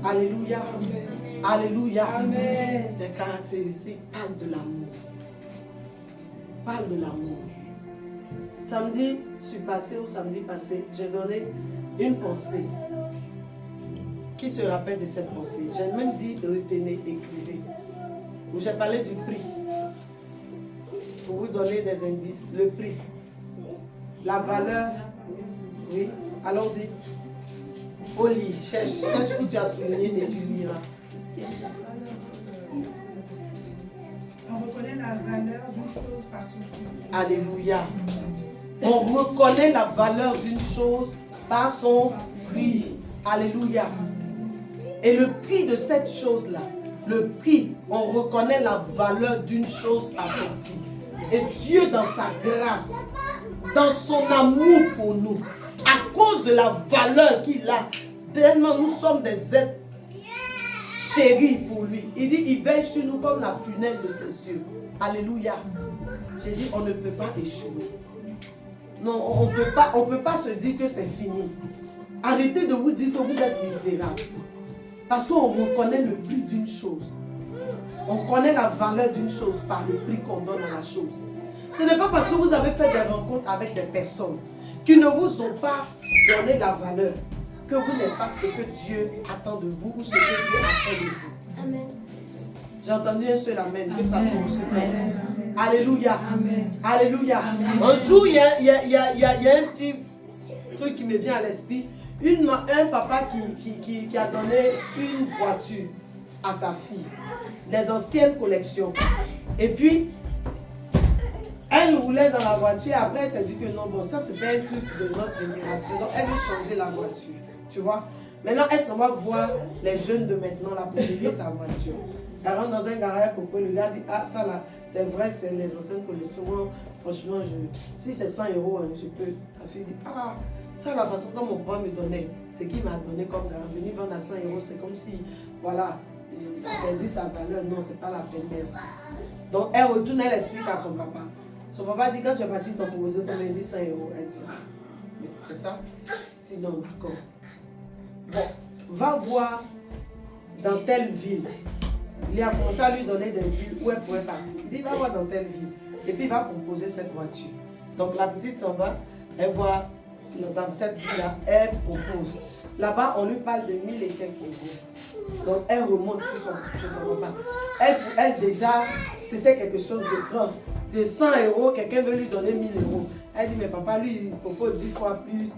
Alléluia. Amen. Alléluia. Amen. Les caractéristiques parlent de l'amour. Parle de l'amour. Samedi passé ou samedi passé, j'ai donné une pensée. Qui se rappelle de cette pensée? J'ai même dit retenez, écrivez. Où j'ai parlé du prix. Pour vous donner des indices. Le prix. La valeur. Oui, allons-y. Au lit, cherche où tu as souligné et tu liras. On reconnaît la la valeur d'une chose par son prix. Alléluia. On reconnaît la valeur d'une chose par son prix. Alléluia. Et le prix de cette chose-là, le prix, on reconnaît la valeur d'une chose par son prix. Et Dieu, dans sa grâce, dans son amour pour nous, à cause de la valeur qu'il a, tellement nous sommes des êtres chéris pour lui. Il dit, il veille sur nous comme la prunelle de ses yeux. Alléluia. J'ai dit, on ne peut pas échouer. Non, on ne peut pas se dire que c'est fini. Arrêtez de vous dire que vous êtes misérable. Parce qu'on reconnaît le prix d'une chose. On connaît la valeur d'une chose par le prix qu'on donne à la chose. Ce n'est pas parce que vous avez fait des rencontres avec des personnes qui ne vous ont pas donné la valeur que vous n'êtes pas ce que Dieu attend de vous ou ce que Dieu attend de vous. Amen. J'ai entendu un seul amen, que ça Amen. poursuive. Amen. Alléluia. Amen. Alléluia. Amen. Un jour, il y a un petit truc qui me vient à l'esprit. Un papa qui a donné une voiture à sa fille. Les anciennes collections. Et puis, elle roulait dans la voiture. Après, elle s'est dit que non, bon, ça, c'est pas un truc de notre génération. Donc, elle veut changer la voiture. Tu vois? Maintenant, elle s'en va voir les jeunes de maintenant là pour payer sa voiture. Elle rentre dans un garage pour que le gars dit, ah, ça là, c'est vrai, c'est les anciennes collections. Moi, franchement, si c'est 100 €, hein, je peux. La fille dit, ah, ça, la façon dont mon papa me donnait, c'est qu'il m'a donné comme garant. Venir vendre à 100 €, c'est comme si, voilà, ça a perdu sa valeur. Non, c'est pas la peine, merci. Donc, elle retourne, elle explique à son papa. Son papa dit, quand tu es parti t'en proposer, combien? Il dit 100 €. Elle dit, ah, mais c'est ça? Il dit, non, d'accord. Bon, va voir dans telle ville. Il a commencé à lui donner des villes où elle pourrait partir. Il dit, va voir dans telle ville. Et puis, il va proposer cette voiture. Donc, la petite s'en va, elle voit dans cette ville-là, elle propose. Là-bas, on lui parle de 1000 et quelques euros. Donc, elle remonte sur son papa. Elle déjà, c'était quelque chose de grand. De 100 €, quelqu'un veut lui donner 1000 €. Elle dit, mais papa, lui, il propose 10 fois plus.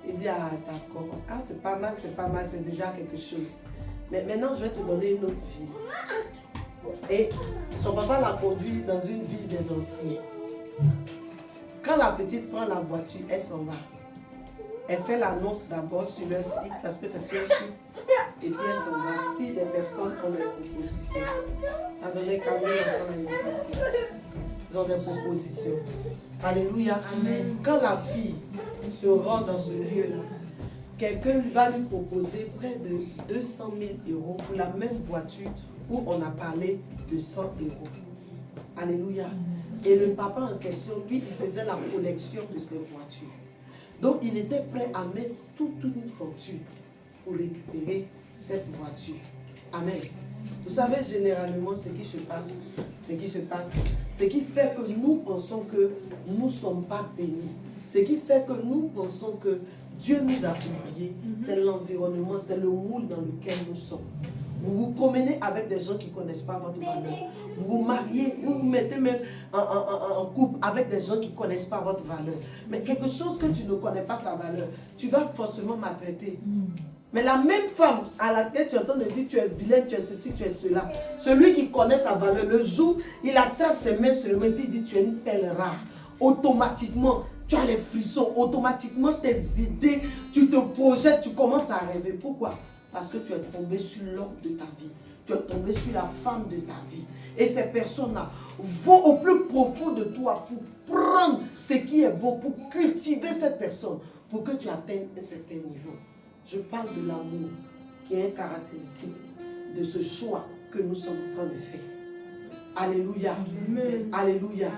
Il dit, ah, d'accord. Ah, c'est pas mal, c'est déjà quelque chose. Mais maintenant, je vais te donner une autre ville. Et son papa l'a conduit dans une ville des anciens. Quand la petite prend la voiture, elle s'en va. Elle fait l'annonce d'abord sur leur site, parce que c'est sur le site. Et puis elle s'en va. Si des personnes ont des propositions, attendez, ils ont des propositions. Alléluia. Amen. Quand la fille se rend dans ce lieu-là, quelqu'un va lui proposer près de 200 000 € pour la même voiture où on a parlé de 100 €. Alléluia. Et le papa en question, lui, il faisait la collection de ces voitures. Donc, il était prêt à mettre toute une fortune pour récupérer cette voiture. Amen. Vous savez, généralement, ce qui se passe, ce qui fait que nous pensons que nous ne sommes pas bénis, ce qui fait que nous pensons que Dieu nous a oubliés, c'est l'environnement, c'est le moule dans lequel nous sommes. Vous vous promenez avec des gens qui ne connaissent pas votre valeur. Vous vous mariez, vous vous mettez même en couple avec des gens qui ne connaissent pas votre valeur. Mais quelque chose que tu ne connais pas sa valeur, tu vas forcément maltraiter. Mais la même femme à laquelle tu entends dire tu es vilaine, tu es ceci, tu es cela, celui qui connaît sa valeur, le jour, il attrape ses mains sur le main et il dit tu es une perle rare. Automatiquement, tu as les frissons, automatiquement tes idées, tu te projettes, tu commences à rêver. Pourquoi? Parce que tu es tombé sur l'homme de ta vie. Tu es tombé sur la femme de ta vie. Et ces personnes-là vont au plus profond de toi pour prendre ce qui est bon, pour cultiver cette personne, pour que tu atteignes un certain niveau. Je parle de l'amour, qui est une caractéristique de ce choix que nous sommes en train de faire. Alléluia. Amen. Alléluia.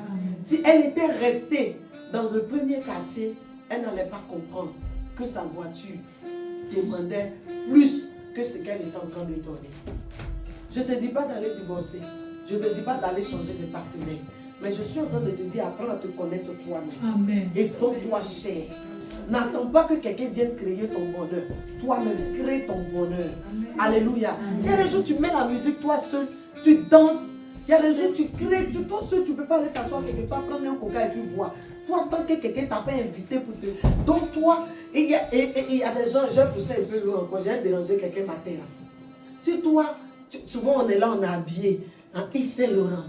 Si elle était restée dans le premier quartier, elle n'allait pas comprendre que sa voiture demandait plus que ce qu'elle était en train de donner. Je ne te dis pas d'aller divorcer. Je ne te dis pas d'aller changer de partenaire. Mais je suis en train de te dire, apprends à te connaître toi-même. Amen. Et donne-toi cher. N'attends pas que quelqu'un vienne créer ton bonheur. Toi-même, crée ton bonheur. Alléluia. Il y a des jours, tu mets la musique, toi seul, tu danses. Il y a des jours, tu crées, toi seul, tu ne peux pas aller t'asseoir quelque part, prendre un coca et puis boire. Toi, tant que quelqu'un t'a pas invité pour te... Donc toi, il y a des gens, je vais pousser un peu loin encore, j'ai dérangé quelqu'un matin. Si toi, souvent on est là, on est habillé en Yves Saint Laurent,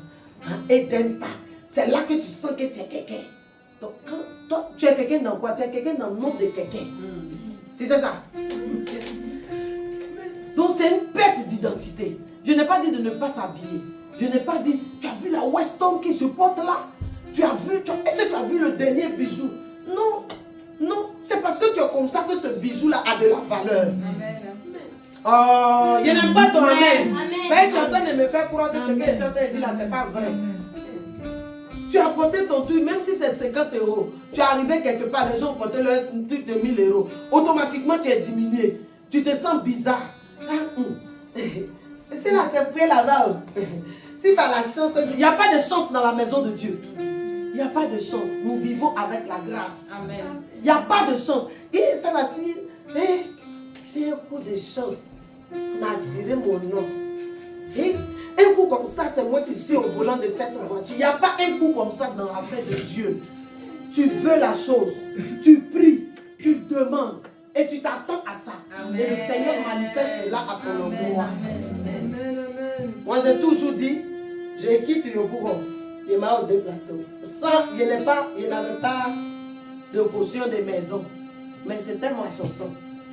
en Eden Park. C'est là que tu sens que tu es quelqu'un. Donc, quand toi, tu es quelqu'un dans quoi? Tu es quelqu'un dans le nom de quelqu'un. Tu sais ça? Donc, c'est une perte d'identité. Je n'ai pas dit de ne pas s'habiller. Je n'ai pas dit, tu as vu la Weston qui se porte là? Tu as vu, est-ce que tu as vu le dernier bijou? Non, non. C'est parce que tu es comme ça que ce bijou-là a de la valeur. Amen. Oh, je n'aime pas ton amen. Amen. Mais tu es en train de me faire croire que ce que certains disent là, c'est pas vrai. Tu as porté ton truc, même si c'est 50 €. Tu es arrivé quelque part, les gens ont porté leur truc de 1000 €. Automatiquement, tu es diminué. Tu te sens bizarre. C'est là, c'est fait là-bas. Si par la chance, il n'y a pas de chance dans la maison de Dieu. Il n'y a pas de chance. Nous vivons avec la grâce. Amen. Il n'y a pas de chance. Et ça là, si un coup de chance m'a tiré mon nom. Et un coup comme ça, c'est moi qui suis au volant de cette voiture. Il n'y a pas un coup comme ça dans l'affaire de Dieu. Tu veux la chose, tu pries, tu demandes et tu t'attends à ça. Amen. Et le Seigneur manifeste cela à ton endroit. Amen, amen. Moi, j'ai toujours dit, je quitte le Gougon. Il m'a eu 2 plateaux. Ça, je n'avais pas de caution de maison. Mais c'était ma chanson.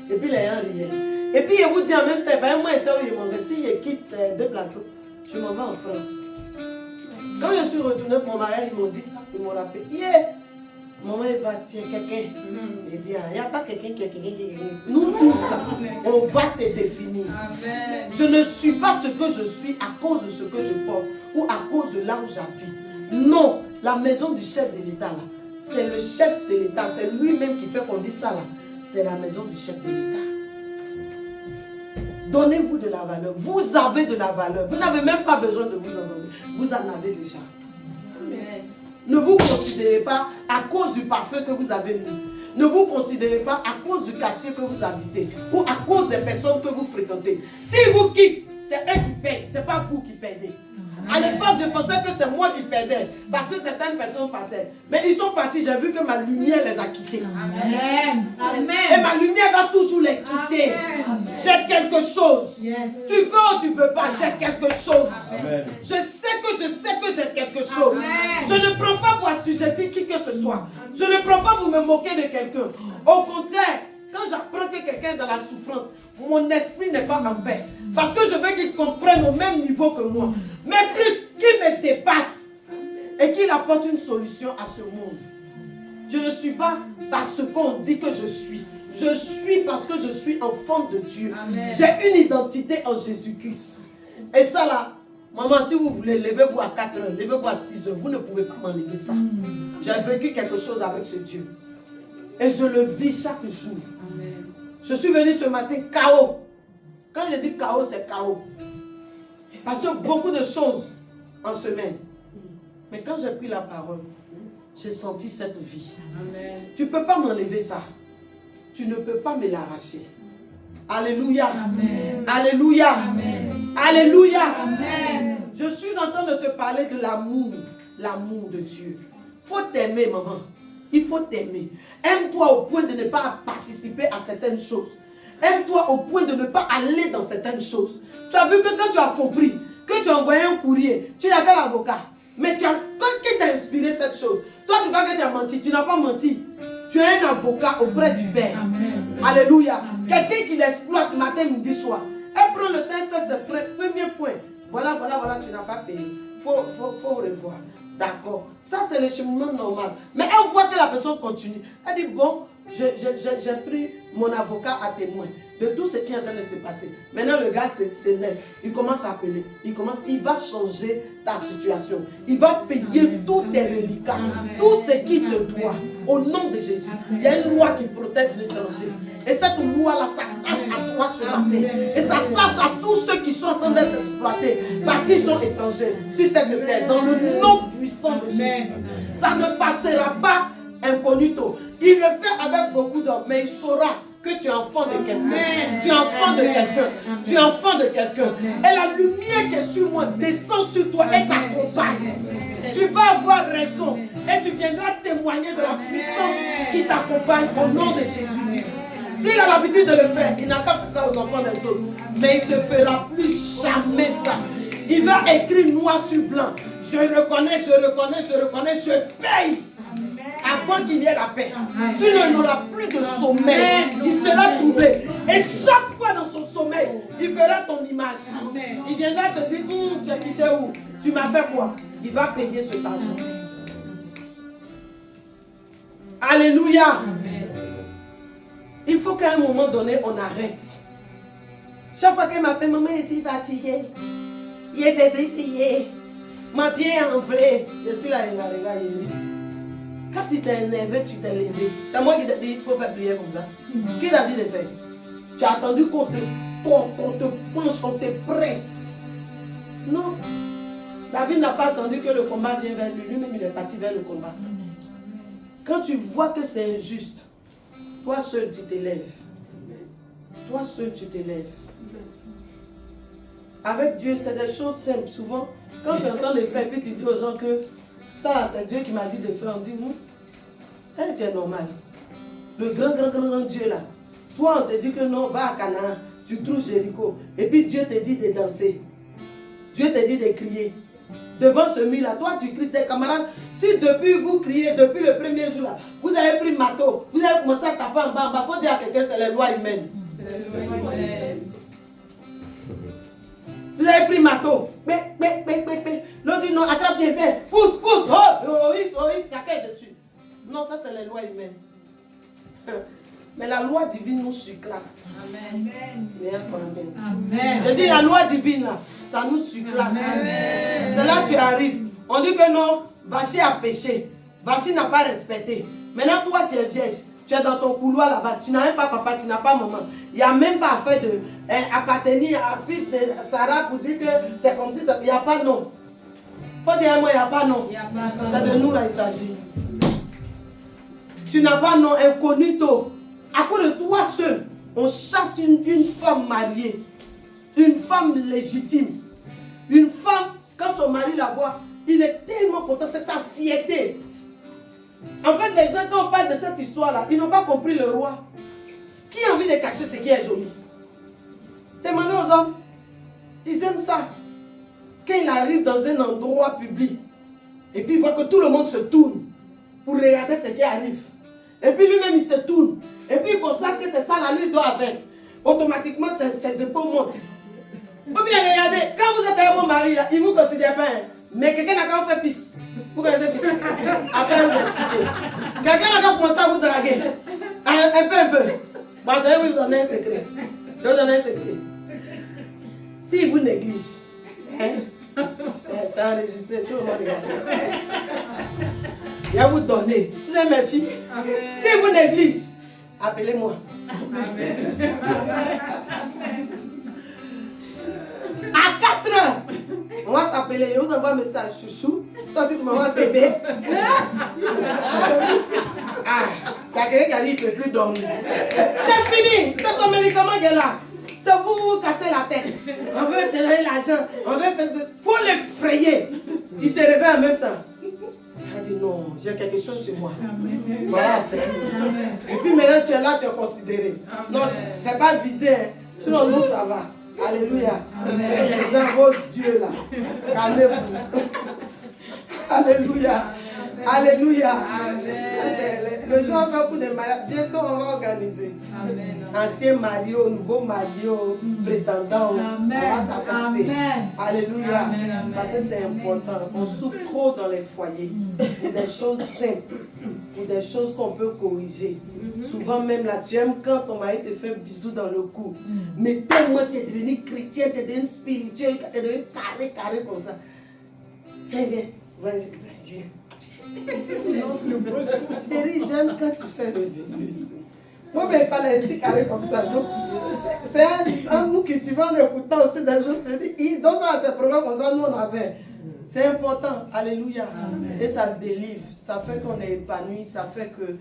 Et puis les gens riaient. Et puis, je vous dis en même temps, moi, si je quitte 2 plateaux, je m'en vais en France. Quand je suis retournée pour mon mariage, ils m'ont dit ça. Ils m'ont rappelé. Yeah. Maman, il va tirer quelqu'un. Il dit, il n'y a pas quelqu'un qui est quelqu'un qui est. Nous tous là, on va se définir. Amen. Je ne suis pas ce que je suis à cause de ce que je porte ou à cause de là où j'habite. Non, la maison du chef de l'État là, c'est le chef de l'État, c'est lui-même qui fait qu'on dit ça là. C'est la maison du chef de l'État. Donnez-vous de la valeur. Vous avez de la valeur. Vous n'avez même pas besoin de vous en donner. Vous en avez déjà. Amen. Ne vous considérez pas à cause du parfum que vous avez mis. Ne vous considérez pas à cause du quartier que vous habitez ou à cause des personnes que vous fréquentez. S'ils vous quittent, c'est eux qui perdent, ce n'est pas vous qui perdez. À l'époque, je pensais que c'est moi qui perdais parce que certaines personnes partaient. Mais ils sont partis, j'ai vu que ma lumière les a quittés. Amen. Et ma lumière va toujours les quitter. J'ai quelque chose. Yes. Tu veux ou tu ne veux pas, j'ai quelque chose. Amen. Je sais que j'ai quelque chose. Amen. Je ne prends pas pour assujettir qui que ce soit. Je ne prends pas pour me moquer de quelqu'un. Au contraire, quand j'apprends que quelqu'un est dans la souffrance, mon esprit n'est pas en paix. Parce que je veux qu'il comprenne au même niveau que moi. Mais plus qu'il me dépasse et qu'il apporte une solution à ce monde. Je ne suis pas parce qu'on dit que je suis. Je suis parce que je suis enfant de Dieu. J'ai une identité en Jésus-Christ. Et ça là, maman, si vous voulez, levez-vous à 4 heures, levez-vous à 6 heures. Vous ne pouvez pas m'enlever ça. J'ai vécu quelque chose avec ce Dieu. Et je le vis chaque jour. Amen. Je suis venu ce matin KO. Quand je dis KO, c'est KO. Parce que beaucoup de choses en semaine. Mais quand j'ai pris la parole, j'ai senti cette vie. Amen. Tu ne peux pas m'enlever ça. Tu ne peux pas me l'arracher. Alléluia. Amen. Alléluia. Amen. Alléluia. Amen. Je suis en train de te parler de l'amour. L'amour de Dieu. Il faut t'aimer, maman. Il faut t'aimer. Aime-toi au point de ne pas participer à certaines choses. Aime-toi au point de ne pas aller dans certaines choses. Tu as vu que quand tu as compris que tu as envoyé un courrier, tu n'as qu'un avocat. Mais qui t'a inspiré cette chose? Toi, tu crois que tu as menti. Tu n'as pas menti. Tu es un avocat auprès du Père. Amen. Alléluia. Quelqu'un qui l'exploite matin, midi, soir. Elle prend le temps, elle fait ses premiers points. Voilà, tu n'as pas payé. Faut revoir. D'accord. Ça, c'est le cheminement normal. Mais elle voit que la personne continue. Elle dit, bon, j'ai pris mon avocat à témoin de tout ce qui est en train de se passer. Maintenant, le gars s'élève. Il commence à appeler. Il va changer ta situation. Il va payer tous tes reliquats. Tout ce qui te doit. Au nom de Jésus. Il y a une loi qui protège l'étranger. Et cette loi-là s'attache à toi ce matin. Et s'attache à tous ceux qui sont en train d'être exploités. Parce qu'ils sont étrangers sur cette terre. Dans le nom puissant de Jésus. Ça ne passera pas incognito. Il le fait avec beaucoup d'hommes. Mais il saura que tu es enfant de quelqu'un. Tu es enfant de quelqu'un. Tu es enfant de quelqu'un. Et la lumière qui est sur moi descend sur toi et t'accompagne. Tu vas avoir raison. Et tu viendras témoigner de la puissance qui t'accompagne au nom de Jésus-Christ. S'il a l'habitude de le faire, il n'a qu'à faire ça aux enfants des autres. Mais il ne fera plus jamais ça. Il va écrire noir sur blanc. Je reconnais, je paye. Avant qu'il y ait la paix. Sinon, il n'aura plus de sommeil. Il sera troublé. Et chaque fois dans son sommeil, il verra ton image. Il viendra te dire, tu as quitté où? Tu m'as fait quoi? Il va payer cet argent. Alléluia. Il faut qu'à un moment donné, on arrête. Chaque fois qu'elle m'appelle, maman, je suis fatiguée. Il est bébé prié. Ma bien enflée. Je suis là, il a regardé. Quand tu t'es énervé, tu t'es levé. C'est moi qui t'ai dit, il faut faire prière comme ça. Qui t'a dit de faire? Tu as attendu qu'on te punche, qu'on te presse. Non. David n'a pas attendu que le combat vienne vers lui. Lui-même, il est parti vers le combat. Quand tu vois que c'est injuste, toi seul, tu t'élèves. Toi seul, tu t'élèves. Avec Dieu, c'est des choses simples. Souvent, quand tu entends les faire, puis tu dis aux gens que ça, c'est Dieu qui m'a dit de faire, on dit, tu es normal. Le grand Dieu là. Toi, on te dit que non, va à Canaan, tu trouves Jéricho. Et puis Dieu te dit de danser. Dieu te dit de crier. Devant ce mur là, toi tu cries tes camarades. Si depuis vous criez, depuis le premier jour là, vous avez pris marteau, vous avez commencé à taper en bas, il faut dire à quelqu'un c'est les lois humaines. Vous avez pris marteau. L'autre dit non, attrape bien, pousse, oh, il s'accueille dessus. Non, ça c'est les lois humaines. Mais la loi divine nous surclasse. Amen. Amen. Je dis la loi divine là, ça nous surclasse. C'est là que tu arrives. On dit que non, Vachi a péché. Vachi n'a pas respecté. Maintenant toi tu es vierge. Tu es dans ton couloir là-bas. Tu n'as même pas papa, tu n'as pas maman. Il n'y a même pas affaire de appartenir à fils de Sarah pour dire que c'est comme si il n'y a pas non. Faut dire à moi, il n'y a pas non. C'est de nous là il s'agit. Tu n'as pas non incognito. À cause de toi seul, on chasse une femme mariée, une femme légitime, une femme, quand son mari la voit, il est tellement content, c'est sa fierté. En fait, les gens, quand on parle de cette histoire-là, ils n'ont pas compris le roi. Qui a envie de cacher ce qui est joli? Demandez aux hommes, ils aiment ça. Quand il arrive dans un endroit public, et puis il voit que tout le monde se tourne pour regarder ce qui arrive. Et puis lui-même, il se tourne. Et puis il constate que c'est ça, la nuit doit avec. Automatiquement, ses épaules montent. Ou bien regardez, quand vous êtes avec vos maris, là, ils ne vous considèrent pas. Mais quelqu'un n'a qu'à vous faire pisse. Vous connaissez pisse? Après, vous expliquer. Quelqu'un n'a qu'à commencer à vous draguer. Un peu. Bon, je vais vous donner un secret. Je vais vous donner un secret. Si vous négligez, c'est enregistré, tout le monde regarde. Je vais vous donner. Vous êtes mes filles. Si vous négligez, appelez-moi. À 4 heures, on va s'appeler. Je vous envoie un message. Chouchou, toi aussi tu m'envoies un bébé. T'as quelqu'un qui a dit qu'il ne peut plus dormir. C'est fini. C'est son médicament qui est là. C'est vous cassez la tête. On veut donner l'argent. On veut faire ça. Il faut l'effrayer. Il se réveille en même temps. Il a dit non, j'ai quelque chose chez moi. Voilà, frère. Et puis maintenant tu es là, tu es considéré. Non, c'est pas visé. Hein. Sinon nous ça va. Alléluia. Et les gens, vos yeux là. Calmez-vous. Alléluia. Alléluia. Le jour on fait un coup de mariage. Bientôt on va organiser. Ancien marié, nouveau marié, prétendant. On va s'attraper. Alléluia. Parce que c'est important. On souffre trop dans les foyers. Pour des choses simples. Pour des choses qu'on peut corriger. Souvent même là, tu aimes quand ton mari te fait un bisou dans le cou. Mais tellement tu es devenu chrétien, tu es devenu spirituel, tu es devenu carré comme ça. Viens, vas-y. Chérie, j'aime quand tu fais le bisou. Moi, mais pas laisser carré comme ça. Donc, c'est un nous cultivons en écoutant aussi des gens. Donc, ça, c'est problème comme ça, nous on avait. C'est important. Alléluia. Amen. Et ça délivre. Ça fait qu'on est épanoui. Ça fait que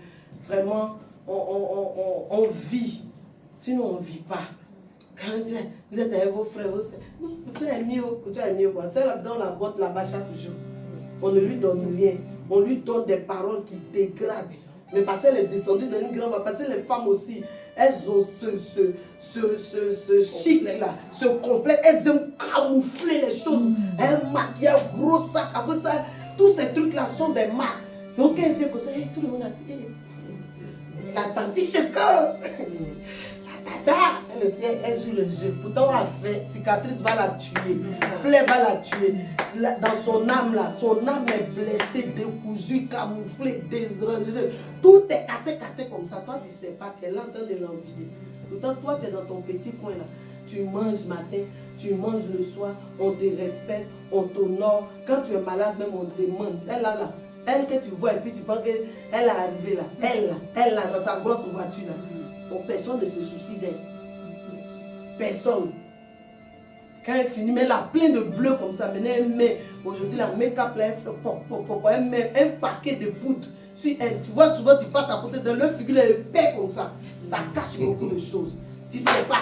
vraiment, on vit. Sinon, on ne vit pas. Quand vous êtes avec vos frères, vos sœurs, tu es mieux. C'est dans la boîte là-bas chaque jour. On ne lui donne rien. On lui donne des paroles qui dégradent. Mais parce qu'elle est descendue dans une grande... Parce que les femmes aussi, elles ont ce chic-là, ce complexe. Elles aiment camoufler les choses. Un maquillage, gros sac À cause de ça, tous ces trucs-là sont des marques. Donc, quand elle vient comme ça, tout le monde a dit, la tantiche la tata, elle sait, elle joue le jeu. Pourtant, on a fait, cicatrice va la tuer, plaie va la tuer. Dans son âme, là, son âme est blessée, décousue, camouflée, désrangée. Tout est cassé comme ça. Toi, tu ne sais pas, tu es là en train de l'envier. Pourtant, toi, tu es dans ton petit coin là. Tu manges matin, tu manges le soir, on te respecte, on t'honore. Quand tu es malade, même on te demande. Elle là. Elle que tu vois et puis tu penses qu'elle est arrivée là. Elle là, dans sa grosse voiture là. Donc personne ne se soucie d'elle. Personne. Quand elle finit, mais elle a plein de bleus comme ça. Maintenant, elle met, aujourd'hui, la make-up là, elle fait pop. Elle met un paquet de poudre sur elle. Tu vois, souvent tu passes à côté de leur figure, elle est comme ça. Ça cache beaucoup de choses. Tu ne sais pas.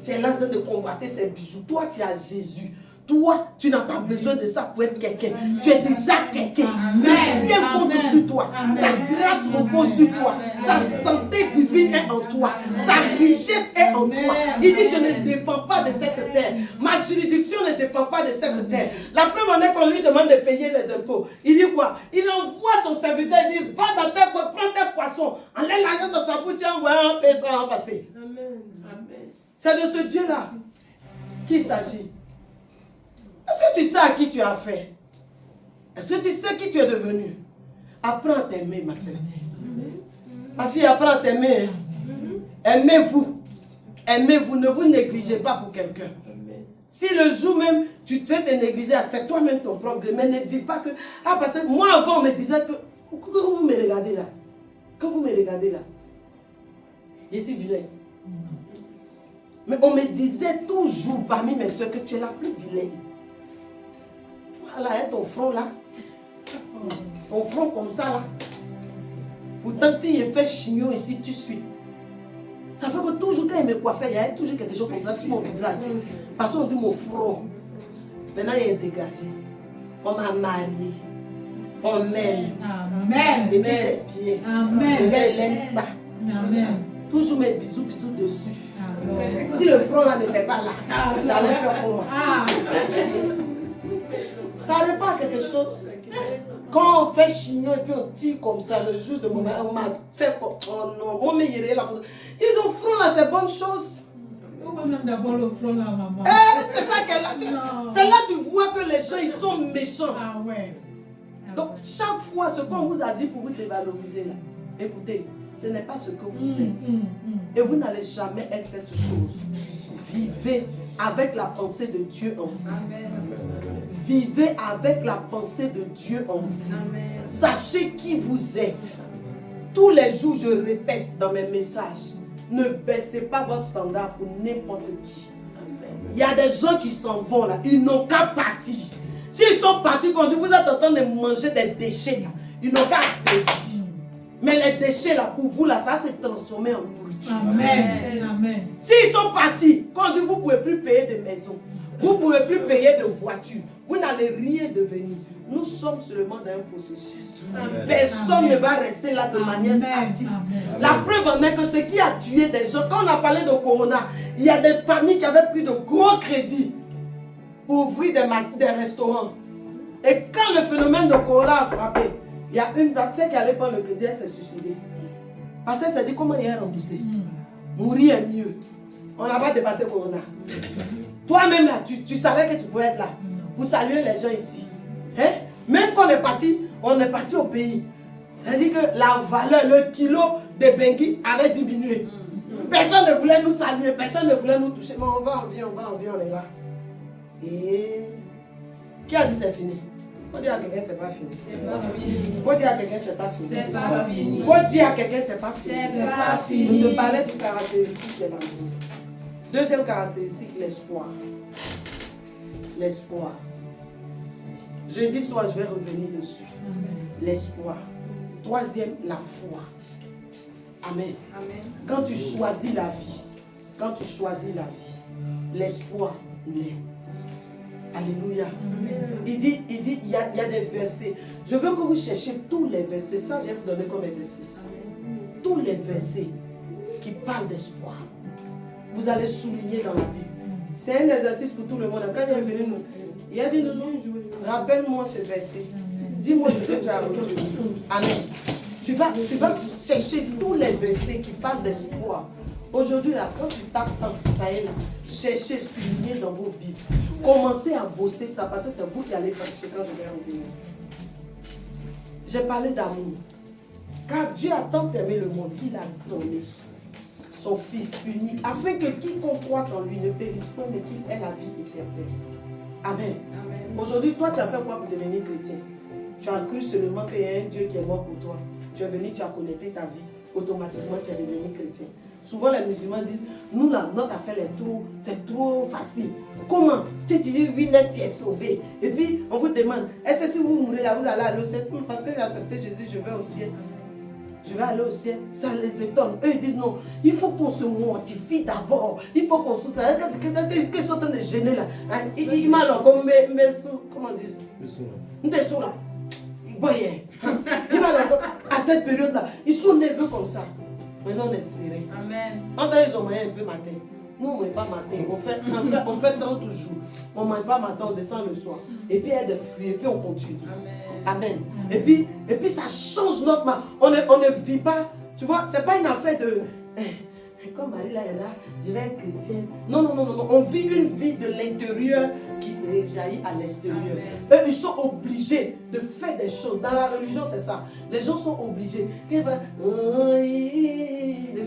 Tu es là en train de convoiter ses bijoux. Toi, tu as Jésus. Toi, tu n'as pas besoin de ça pour être quelqu'un. Tu es déjà quelqu'un. Le ciel compte sur toi. Sa grâce repose sur toi. Sa santé divine est en toi. Sa richesse est en toi. Il dit, je ne dépends pas de cette terre. Ma juridiction ne dépend pas de cette terre. La preuve en est qu'on lui demande de payer les impôts. Il dit quoi? Il envoie son serviteur, il dit, va dans tes poissons, prends tes poissons. Enlève l'argent dans sa bouche, envoie un peu, ça va passer. C'est de ce Dieu-là qu'il s'agit. Est-ce que tu sais à qui tu as fait? Est-ce que tu sais qui tu es devenu? Apprends à t'aimer, ma fille. Ma fille, apprends à t'aimer. Aimez-vous. Aimez-vous. Ne vous négligez pas pour quelqu'un. Si le jour même, tu te fais te négliger, c'est toi-même ton propre. Mais ne dis pas que... Ah, parce que moi, avant, on me disait que... Quand vous me regardez là, je suis vilain. Mais on me disait toujours parmi mes soeurs que tu es la plus vilaine. Voilà, hein, ton front là. Ton front comme ça là. Pourtant, si il fait chignon ici, tu suis. Ça fait que toujours quand il me coiffait, il y a toujours quelque chose comme ça sur mon visage. Parce qu'on dit mon front. Maintenant, il est dégagé. On m'a marié. On m'aime. Amen. Et puis ses pieds. Amen. Le gars, il aime ça. Amen. Toujours mes bisous dessus. Amen. Si le front là n'était pas là, j'allais faire pour moi. Ça n'est pas quelque chose. Quand on fait chignon et puis on tire comme ça, le jour de mon mari, on m'a fait comme oh non, mon meilleur la photo. Et le front là, c'est bonne chose. Pourquoi même d'abord le front là, maman? C'est ça qu'elle a dit. C'est là que tu vois que les gens ils sont méchants. Ah ouais. Donc chaque fois ce qu'on vous a dit pour vous dévaloriser là, écoutez, ce n'est pas ce que vous êtes. Et vous n'allez jamais être cette chose. Vivez avec la pensée de Dieu en vous. Amen. Vivez avec la pensée de Dieu en vous. Amen. Sachez qui vous êtes. Tous les jours, je répète dans mes messages, ne baissez pas votre standard pour n'importe qui. Amen. Il y a des gens qui s'en vont là, ils n'ont qu'à partir. S'ils sont partis, quand vous êtes en train de manger des déchets là, ils n'ont qu'à partir. Mais les déchets là, pour vous là, ça s'est transformé en nourriture. Amen. Amen. S'ils sont partis, quand vous ne pouvez plus payer de maison, vous ne pouvez plus payer de voiture, vous n'allez rien devenir. Nous sommes seulement dans un processus. Amen. Personne ne va rester là de manière statique. La preuve en est que ce qui a tué des gens, quand on a parlé de Corona, il y a des familles qui avaient pris de gros crédits pour ouvrir des restaurants. Et quand le phénomène de Corona a frappé, il y a une personne qui allait prendre le crédit, elle s'est suicidée. Parce qu'elle s'est dit comment il est remboursé. Mourir est mieux. On n'a pas dépassé Corona. Toi-même là, tu savais que tu pouvais être là pour saluer les gens ici. Hein? Même quand on est parti au pays. C'est-à-dire que la valeur, le kilo de Bengis avait diminué. Personne ne voulait nous saluer, personne ne voulait nous toucher. Mais on vient, on est là. Et qui a dit c'est fini? Faut dire à quelqu'un c'est pas fini. C'est pas fini. Faut dire à quelqu'un c'est pas fini. C'est pas fini. Faut dire à quelqu'un c'est pas fini. C'est pas fini. On te parlait d'une caractéristique de l'amour. Deuxième caractéristique, l'espoir. L'espoir. Jeudi soir, je vais revenir dessus. L'espoir. Troisième, la foi. Amen. Amen. Quand tu choisis la vie, l'espoir naît. Alléluia. Amen. Il dit, il y a des versets. Je veux que vous cherchiez tous les versets. Ça, je vais vous donner comme exercice. Tous les versets qui parlent d'espoir. Vous allez souligner dans la Bible. C'est un exercice pour tout le monde. Quand il est venu nous, il a dit non, non, rappelle-moi ce verset. Dis-moi ce que tu as retenu. Amen. Tu vas chercher tous les versets qui parlent d'espoir. Aujourd'hui, là, quand tu tapes ça y est là, cherchez, souligner dans vos Bibles. Commencez à bosser ça parce que c'est vous qui allez prêcher quand je vais revenir. J'ai parlé d'amour. Car Dieu a tant aimé le monde qu'il a donné son Fils unique, afin que quiconque croit en lui ne périsse pas, mais qu'il ait la vie éternelle. Amen. Amen. Aujourd'hui, toi, tu as fait quoi pour devenir chrétien? Tu as cru seulement qu'il y a un Dieu qui est mort pour toi. Tu es venu, tu as connecté ta vie. Automatiquement, tu es devenu chrétien. Souvent, les musulmans disent, nous, là, notre affaire est trop, c'est trop facile. Comment? Tu dis, oui, net, tu es sauvé. Et puis, on vous demande, est-ce que si vous mourrez là, vous allez aller au ciel? Parce que j'ai accepté Jésus, je vais au ciel. Je vais aller au ciel. Ça les étonne. Eux, ils disent, non, il faut qu'on se mortifie d'abord. Il faut qu'on se... Quand ils sont en train de gêner là, il m'a alors comme, comment on dit? Nous sommes là. Il m'a alors à cette période-là, ils sont nerveux comme ça. Maintenant, on est serré. Amen. En temps, ils ont mangé un peu matin. Nous, on ne mange pas matin. On fait 30 jours. On ne mange pas matin, on descend le soir. Et puis, il y a des fruits. Et puis, on continue. Amen. Et puis, ça change notre main. On ne vit pas. Tu vois, ce n'est pas une affaire de... Comme Marie là est là, je vais être chrétienne. Non, non, non, non. On vit une vie de l'intérieur qui jaillit à l'extérieur. Eux, ils sont obligés de faire des choses. Dans la religion, c'est ça. Les gens sont obligés. Le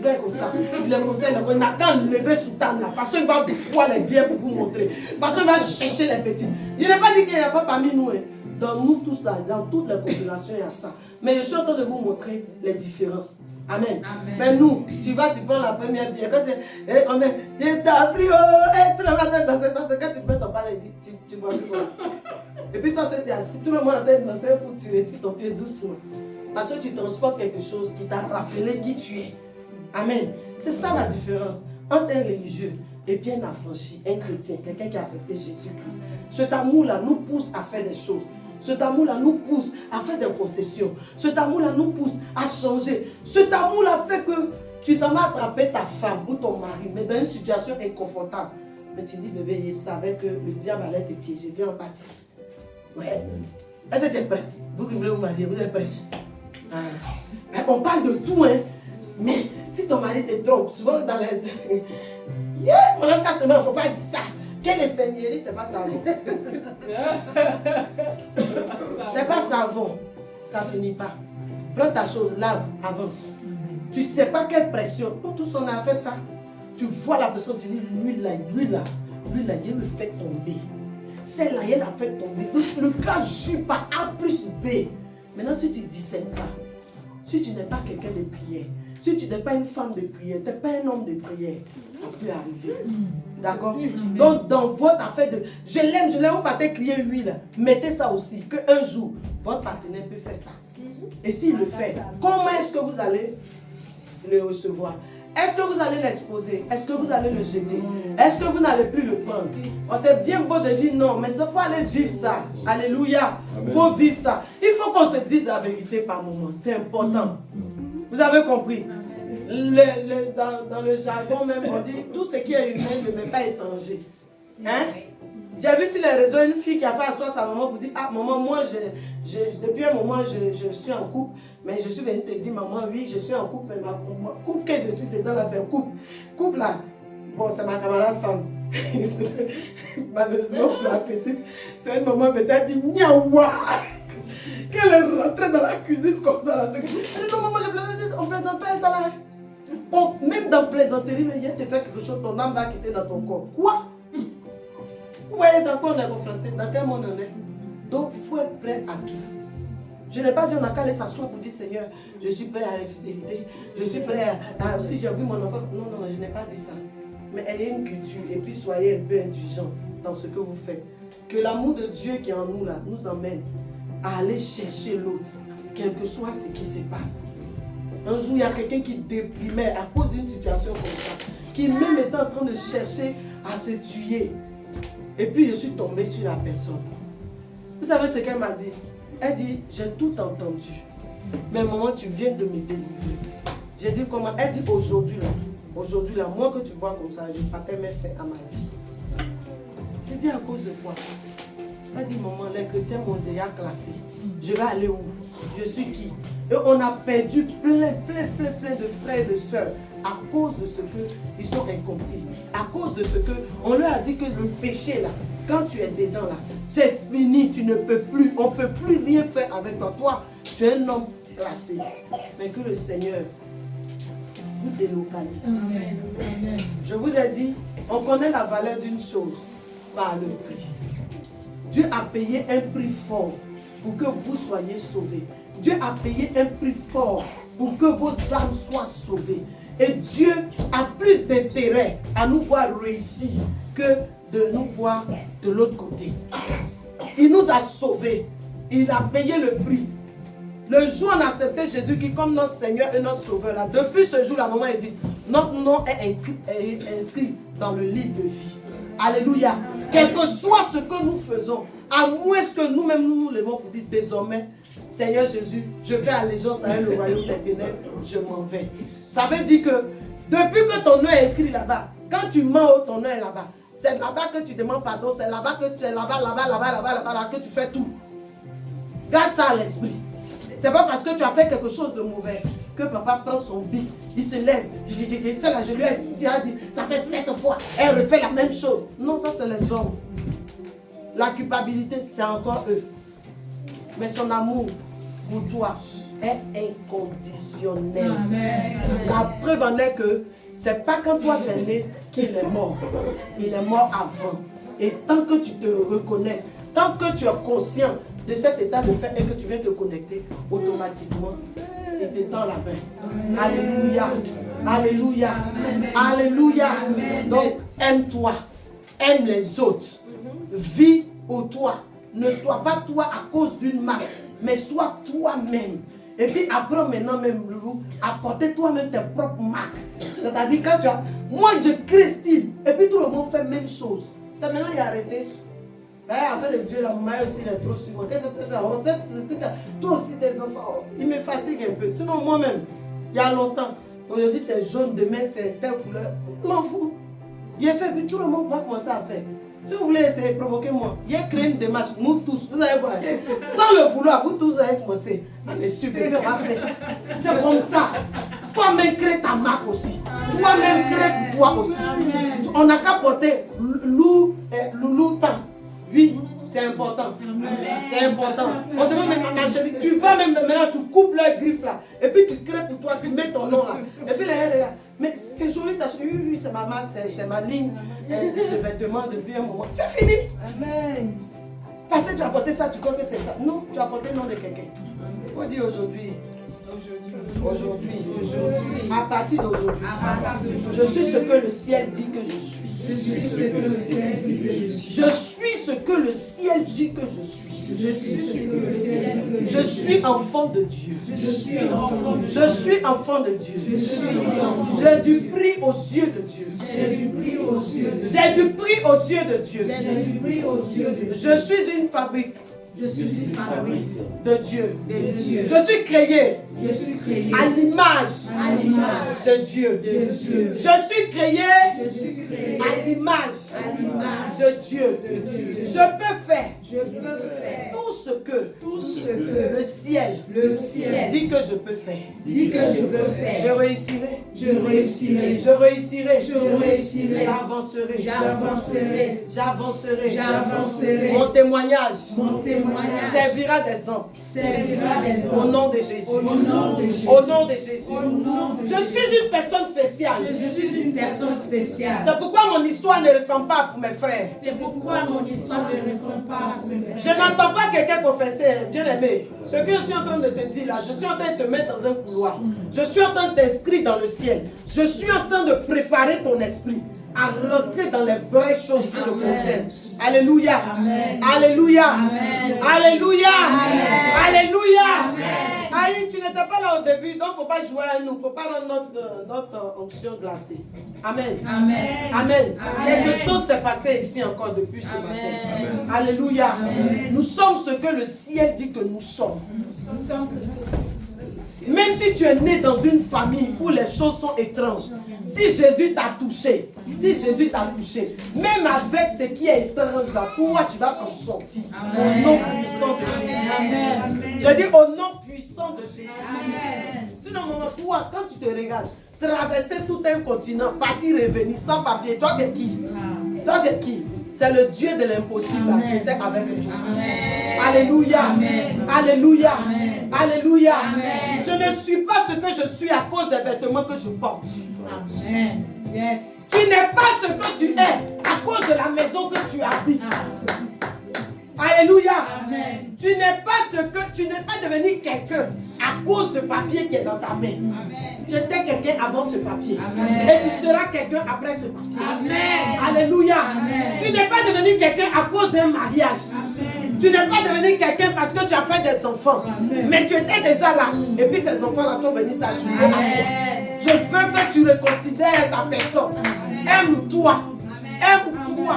gars est comme ça. Il est comme ça. Il n'a qu'à lever sous table là. Parce qu'il va voir les biens pour vous montrer. Parce qu'il va chercher les petits. Il n'a pas dit qu'il n'y a pas parmi nous. Dans nous, tout ça, dans toutes les populations, il y a ça. Mais je suis en train de vous montrer les différences. Amen. Amen. Mais nous, tu prends la première bière. Quand on est, il t'a pris, dans ce cas, tu prends ton palais, tu bois plus. Et puis toi, tu es assis, tout le monde a dansé pour tu retires ton pied doucement. Parce que tu transportes quelque chose qui t'a rappelé qui tu es. Amen. C'est ça la différence entre un religieux et bien affranchi, un chrétien, quelqu'un qui a accepté Jésus-Christ. Cet amour-là nous pousse à faire des choses. Cet amour-là nous pousse à faire des concessions. Cet amour-là nous pousse à changer. Cet amour-là fait que tu t'en as attrapé ta femme ou ton mari, mais dans une situation inconfortable. Mais tu dis, bébé, il savait que le diable allait te piéger. Viens en partie. Ouais. Est-ce que tu es prête? Vous qui voulez vous marier, vous êtes prête? On parle de tout, hein. Mais si ton mari te trompe, souvent dans les... Maintenant, ça seulement, il ne faut pas dire ça. Quelle est seigneurie, c'est pas savon. C'est pas savon. Ça finit pas. Prends ta chose, lave, avance. Tu sais pas quelle pression. Pour tout son a fait ça. Tu vois la personne, tu dis, lui là, il me fait tomber. Celle-là, il a fait tomber. Le cas joue par A plus B. Maintenant, si tu ne discernes pas, si tu n'es pas quelqu'un de prière, si tu n'es pas une femme de prière, tu n'es pas un homme de prière, ça peut arriver. D'accord? Donc, dans votre affaire de... Je l'aime, vous partez crier huile. Mettez ça aussi, qu'un jour, votre partenaire peut faire ça. Et s'il le fait, comment est-ce que vous allez le recevoir? Est-ce que vous allez l'exposer? Est-ce que vous allez le jeter? Est-ce que vous n'allez plus le prendre? Oh, c'est bien beau de dire non, mais il faut aller vivre ça. Alléluia. Il faut vivre ça. Il faut qu'on se dise la vérité par moment. C'est important. Vous avez compris? Dans le jargon même, on dit tout ce qui est humain ne m'est pas étranger. Hein? J'ai vu sur les réseaux une fille qui a fait asseoir sa maman pour dire, ah maman, moi, depuis un moment, je suis en couple, mais je suis venue te dire, maman, oui, je suis en couple, mais ma couple que je suis dedans là, c'est un couple. Couple là, bon, c'est ma camarade femme. Malheureusement, pour la petite, c'est une maman peut-être dit, miaouah! Qu'elle est rentrée dans la cuisine comme ça là. Elle dit, non maman, on ne plaisante pas ça là. Même dans plaisanterie, mais il te fait quelque chose, ton âme va quitter dans ton corps. Quoi? Vous voyez dans quoi on est confronté, dans quel monde on est. Donc, il faut être prêt à tout. Je n'ai pas dit on a qu'à aller s'asseoir pour dire Seigneur, je suis prêt à l'infidélité, je suis prêt à... Si j'ai vu mon enfant, non, je n'ai pas dit ça. Mais ayez une culture et puis soyez un peu indulgents dans ce que vous faites. Que l'amour de Dieu qui est en nous là, nous emmène à aller chercher l'autre, quel que soit ce qui se passe. Un jour, il y a quelqu'un qui déprimait à cause d'une situation comme ça, qui même était en train de chercher à se tuer. Et puis, je suis tombée sur la personne. Vous savez ce qu'elle m'a dit? Elle dit, j'ai tout entendu. Mais maman, tu viens de me délivrer. J'ai dit comment? Elle dit, aujourd'hui là, moi que tu vois comme ça, je partais mes faits à ma vie. dis à cause de quoi? Elle dit, maman, les chrétiens m'ont déjà classé. Je vais aller où? Je suis qui? Et on a perdu plein de frères et de sœurs à cause de ce qu'ils sont incompris. À cause de ce que on leur a dit que le péché là, quand tu es dedans là, c'est fini, tu ne peux plus, on ne peut plus rien faire avec toi. Toi, tu es un homme classé. Mais que le Seigneur vous délocalise. Amen. Je vous ai dit, on connaît la valeur d'une chose par le prix. Dieu a payé un prix fort pour que vous soyez sauvés. Dieu a payé un prix fort pour que vos âmes soient sauvées. Et Dieu a plus d'intérêt à nous voir réussir que de nous voir de l'autre côté. Il nous a sauvés. Il a payé le prix. Le jour où on a accepté Jésus qui comme notre Seigneur et notre Sauveur, là, depuis ce jour, la maman a dit, notre nom est inscrit dans le livre de vie. Alléluia. Quel que soit ce que nous faisons, à moins que nous-mêmes nous levons pour dire désormais, Seigneur Jésus, je fais allégeance à le royaume des ténèbres, je m'en vais. Ça veut dire que depuis que ton nom est écrit là-bas, quand tu mens, ton nom est là-bas. C'est là-bas que tu demandes pardon, c'est là-bas que tu es là-bas, que tu fais tout. Garde ça à l'esprit. C'est pas parce que tu as fait quelque chose de mauvais que papa prend son bic, il se lève. Je lui ai dit, ça fait 7 fois, elle refait la même chose. Non, ça c'est les hommes. La culpabilité, c'est encore eux. Mais son amour pour toi est inconditionnel. Amen. La preuve en est que c'est pas quand toi tu es né qu'il est mort. Il est mort avant. Et tant que tu te reconnais, tant que tu es conscient de cet état de fait et que tu viens te connecter, automatiquement, il te tend la main. Alléluia. Alléluia. Alléluia. Donc, aime-toi. Aime les autres. Vis pour toi. Ne sois pas toi à cause d'une marque, mais sois toi-même. Et puis apprends maintenant même, Loulou, apporter toi-même tes propres marques. C'est-à-dire quand tu as... Moi, je crée style. Et puis tout le monde fait la même chose. C'est maintenant il a arrêté. En fait, le Dieu, la maman aussi, il est trop sur moi. Toi aussi, tes enfants, il me fatigue un peu. Sinon, moi-même, il y a longtemps, aujourd'hui c'est jaune, demain c'est telle couleur. Je m'en fous. Il a fait, puis tout le monde va commencer à faire. Si vous voulez essayer de provoquer moi, il a créé une démarche, nous tous, vous allez voir. Sans le vouloir, vous tous allez commencer à me suivre. C'est comme ça. Toi-même crée ta marque aussi. Toi-même crée pour toi aussi. On n'a qu'à porter loulou temps. Oui, c'est important. C'est important. On demande même ma chérie, tu vas même maintenant, tu coupes leurs griffes là. Et puis tu crées pour toi, tu mets ton nom là. Et puis là, regarde. Mais c'est joli ta chérie. Oui, c'est ma marque, c'est ma ligne de vêtements depuis un moment. C'est fini. Amen. Parce que tu as porté ça, tu crois que c'est ça. Non, tu as porté le nom de quelqu'un. Il faut dire aujourd'hui. Aujourd'hui, à partir d'aujourd'hui, je suis ce que le ciel dit que je suis. Je suis ce que le ciel dit que je suis. Je suis ce que le ciel dit que je suis. Je suis ce que le ciel dit que je suis. Je suis enfant de Dieu. Je suis enfant de Dieu. Je suis enfant de Dieu. Je suis enfant. J'ai du prix aux yeux de Dieu. J'ai du prix aux yeux de Dieu. J'ai du prix aux yeux de Dieu. J'ai du prix aux yeux de Dieu. Je suis une fabrique. Je suis une fabrique de Dieu. Je suis créé. À l'image de Dieu. Je suis créé à l'image de Dieu. Je peux faire tout ce que le ciel dit que je peux faire. Je réussirai. Je réussirai. J'avancerai. Mon témoignage servira des hommes. Au nom de Jésus. Au nom de Jésus. Je suis une personne spéciale. C'est pourquoi mon histoire ne ressemble pas à mes frères. Je n'entends pas quelqu'un confesser, bien aimé. Ce que je suis en train de te dire là, je suis en train de te mettre dans un couloir. Je suis en train de t'inscrire dans le ciel. Je suis en train de préparer ton esprit à rentrer dans les vraies choses qui te concernent. Alléluia. Amen. Alléluia. Amen. Alléluia. Amen. Alléluia. Amen. Aïe, tu n'étais pas là au début, donc il ne faut pas jouer à nous. Il ne faut pas rendre notre onction glacée. Amen. Amen. Amen. Amen. Quelque chose s'est passé ici encore depuis ce matin. Alléluia. Amen. Nous sommes ce que le ciel dit que nous sommes. Même si tu es né dans une famille où les choses sont étranges, si Jésus t'a touché, même avec ce qui est étrange là, toi tu vas t'en sortir. Au nom puissant de Jésus. Je dis au nom puissant de Jésus. Sinon, maman, toi, quand tu te regardes, traverser tout un continent, partir, revenir, sans papier, toi tu es qui? Toi tu es qui? C'est le Dieu de l'impossible qui était avec nous. Alléluia. Alléluia. Alléluia. Je ne suis pas ce que je suis à cause des vêtements que je porte. Amen. Yes. Tu n'es pas ce que tu es à cause de la maison que tu habites. Alléluia. Amen. Tu n'es pas devenu quelqu'un à cause de papier qui est dans ta main. Amen. Tu étais quelqu'un avant ce papier. Amen. Et tu seras quelqu'un après ce papier. Amen. Alléluia. Amen. Tu n'es pas devenu quelqu'un à cause d'un mariage. Amen. Tu n'es pas devenu quelqu'un parce que tu as fait des enfants. Amen. Mais tu étais déjà là. Et puis ces enfants-là sont venus s'ajouter à toi. Je veux que tu reconsidères ta personne. Aime-toi. Aime-toi.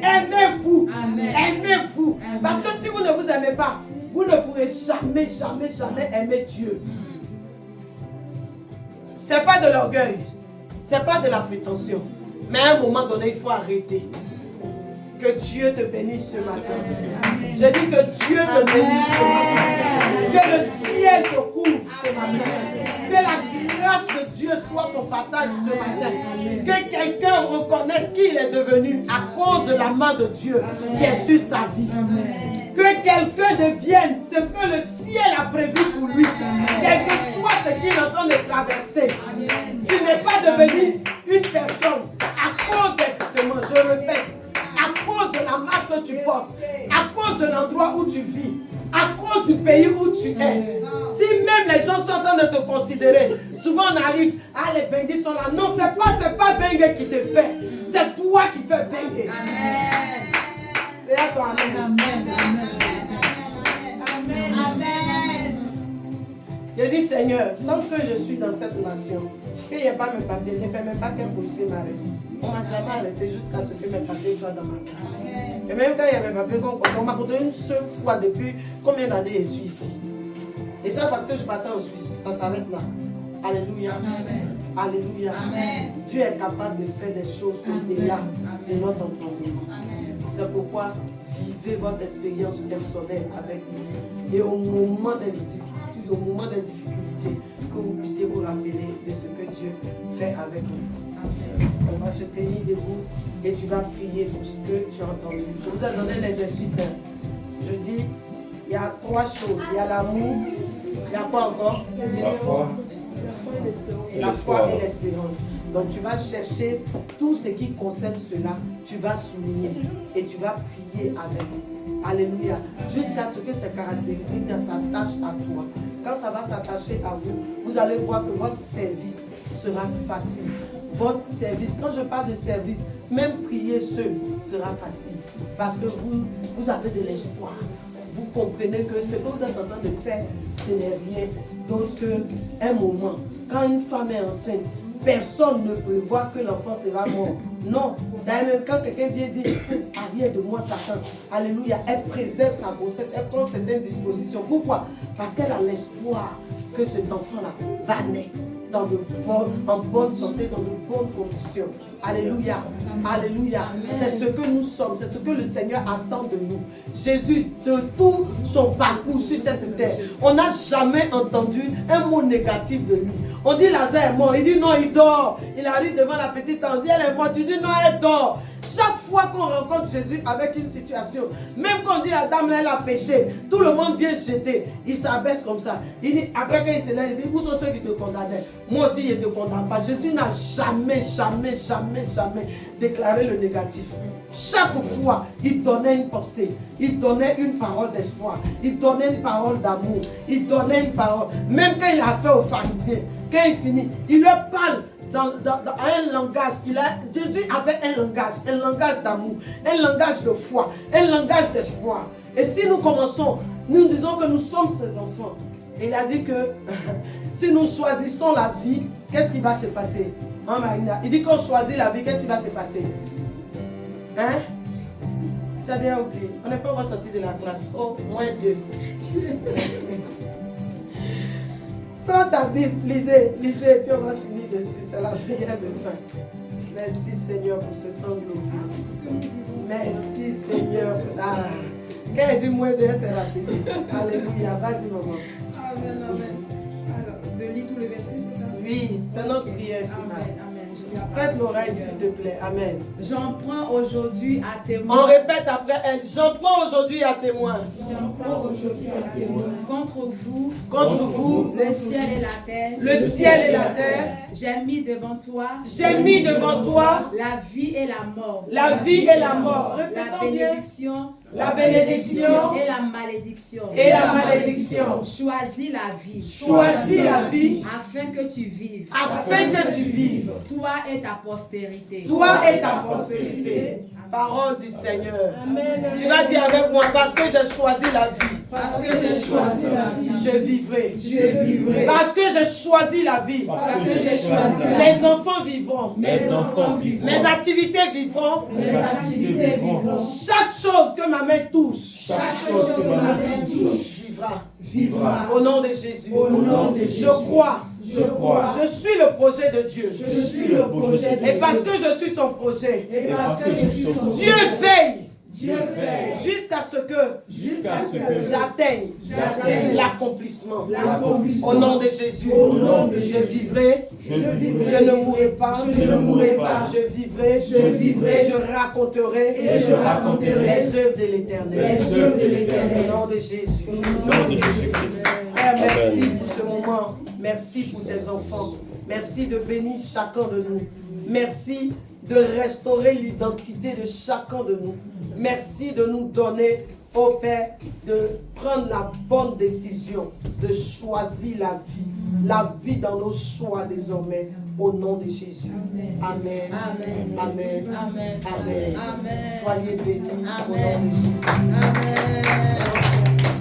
Aimez-vous. Aimez-vous. Parce que si vous ne vous aimez pas, vous ne pourrez jamais, jamais, jamais aimer Dieu. Ce n'est pas de l'orgueil. Ce n'est pas de la prétention. Mais à un moment donné, il faut arrêter. Que Dieu te bénisse ce matin. Je dis que Dieu te bénisse ce matin. Que le ciel te couvre ce matin. Que la grâce de Dieu soit ton partage ce matin. Que quelqu'un reconnaisse qui il est devenu à cause de la main de Dieu qui est sur sa vie. Que quelqu'un devienne ce que le ciel a prévu pour lui. Quel que soit ce qu'il est en train de traverser. Tu n'es pas devenu une personne à cause des vêtements, je répète, à cause de la marque que tu portes, à cause de l'endroit où tu vis, à cause du pays où tu es. Si même les gens sont en train de te considérer, souvent on arrive, ah les bengues sont là. Non, c'est pas bengue qui te fait, c'est toi qui fais bengue. Amen. Et à toi, amen. Amen. Je dis Seigneur, tant que je suis dans cette nation, qu'il n'y ait pas mes papiers, ne permets pas qu'un policier m'arrête. On ne m'a jamais arrêté jusqu'à ce que mes papiers soient dans ma vie. Et même quand il y avait mes papiers, on m'a contenu une seule fois depuis combien d'années je suis ici. Et ça parce que je partais en Suisse, ça s'arrête là. Alléluia. Amen. Alléluia. Amen. Dieu est capable de faire des choses au-delà de notre entendement. C'est pourquoi vivez votre expérience personnelle avec nous. Et au moment des vicissitudes, au moment des difficultés, que vous puissiez vous rappeler de ce que Dieu fait avec vous. On va se tenir debout et tu vas prier pour ce que tu as entendu. Je vous ai donné l'exercice. Je dis, il y a trois choses. Il y a l'amour, il y a quoi encore? La foi. La foi et l'espérance. Donc tu vas chercher tout ce qui concerne cela, tu vas souligner et tu vas prier avec. Alléluia. Jusqu'à ce que ces caractéristiques s'attachent à toi. Quand ça va s'attacher à vous, vous allez voir que votre service sera facile. Votre service, quand je parle de service, même prier seul sera facile. Parce que vous avez de l'espoir. Vous comprenez que ce que vous êtes en train de faire, ce n'est rien d'autre qu'un moment. Quand une femme est enceinte, personne ne prévoit que l'enfant sera mort. Non. D'ailleurs, quand quelqu'un vient dire, arrière de moi, Satan, alléluia, elle préserve sa grossesse, elle prend certaines dispositions. Pourquoi? Parce qu'elle a l'espoir que cet enfant-là va naître en bonne santé, dans de bonnes conditions. Alléluia. Alléluia. C'est ce que nous sommes, c'est ce que le Seigneur attend de nous. Jésus, de tout son parcours sur cette terre, on n'a jamais entendu un mot négatif de lui. On dit Lazare est mort, il dit non, il dort. Il arrive devant la petite, on dit elle est morte, il dit non, elle dort. Chaque fois qu'on rencontre Jésus avec une situation, même quand on dit la dame là, elle a péché, tout le monde vient jeter. Il s'abaisse comme ça. Il dit, après quand il se lève, il dit, où sont ceux qui te condamnaient? Moi aussi, je ne te condamne pas. Jésus n'a jamais déclaré le négatif. Chaque fois, il donnait une pensée, il donnait une parole d'espoir, il donnait une parole d'amour, il donnait une parole. Même quand il a fait aux pharisiens, quand il finit, il leur parle dans un langage. Jésus avait un langage d'amour, un langage de foi, un langage d'espoir. Et si nous commençons, nous disons que nous sommes ses enfants. Et il a dit que si nous choisissons la vie, qu'est-ce qui va se passer? Hein, Marina? Il dit qu'on choisit la vie, qu'est-ce qui va se passer? Hein? Tu as déjà oublié. On n'est pas encore sorti de la classe. Oh, moins 2. Prends ta Bible, lisez, lisez, puis on va finir dessus. C'est la prière de fin. Merci Seigneur pour ce temps de l'oubli. Merci Seigneur. Ah. Quand elle dit moins de c'est rapide. Alléluia. Vas-y maman. Amen, amen. Alors, de lire tout le verset, c'est ça? Oui, c'est notre prière finale. Amen, amen. Je vais apprendre. Faites l'oreille s'il te plaît. Amen. J'en prends aujourd'hui à On témoin répète après elle. J'en prends aujourd'hui à témoin. J'en prends aujourd'hui à témoin contre vous, Contre vous, le ciel et la terre. le ciel et la terre. J'ai mis devant toi J'ai mis devant toi la vie et la mort, la vie et la mort. la Répétons bien. bénédiction La bénédiction et la malédiction. et la malédiction. Choisis la vie Choisis la vie afin que tu vives, afin que tu vives. toi et ta postérité. Toi et ta postérité. Parole du Seigneur. Amen. Tu vas dire avec moi, parce que j'ai choisi la vie, Parce que j'ai choisi la vie. je vivrai. Je vivrai. Parce que j'ai choisi la vie, Parce que j'ai choisi la vie. mes enfants vivront. Mes enfants vivront. Mes activités vivront. Mes activités vivront. Chaque chose que ma main touche Chaque chose que ma main touche vivra. vivra. Au nom de Jésus. Au nom de Jésus. Je crois. Je crois. Je suis le projet de Dieu. Je suis le projet de Et parce Dieu. que je suis son projet, Et parce que je suis son Dieu projet. veille Dieu fait jusqu'à ce que jusqu'à ce que j'atteigne j'atteigne l'accomplissement. l'accomplissement. Au nom de Jésus, Au nom de je Jésus. vivrai, Je vivrai. je ne mourrai pas, Je ne mourrai pas. je vivrai, Je vivrai. et je raconterai Et je raconterai les œuvres de l'Éternel. les œuvres de Au l'Éternel. nom de Jésus. Au nom de Jésus-Christ. Père, merci pour ce moment. Merci pour tes enfants. Merci de bénir chacun de nous. Merci de restaurer l'identité de chacun de nous. Merci de nous donner, ô Père, de prendre la bonne décision, de choisir la vie dans nos choix désormais, au nom de Jésus. Amen. Amen. Amen. Amen. Amen. Amen. Soyez bénis au nom Amen. de Jésus. Amen.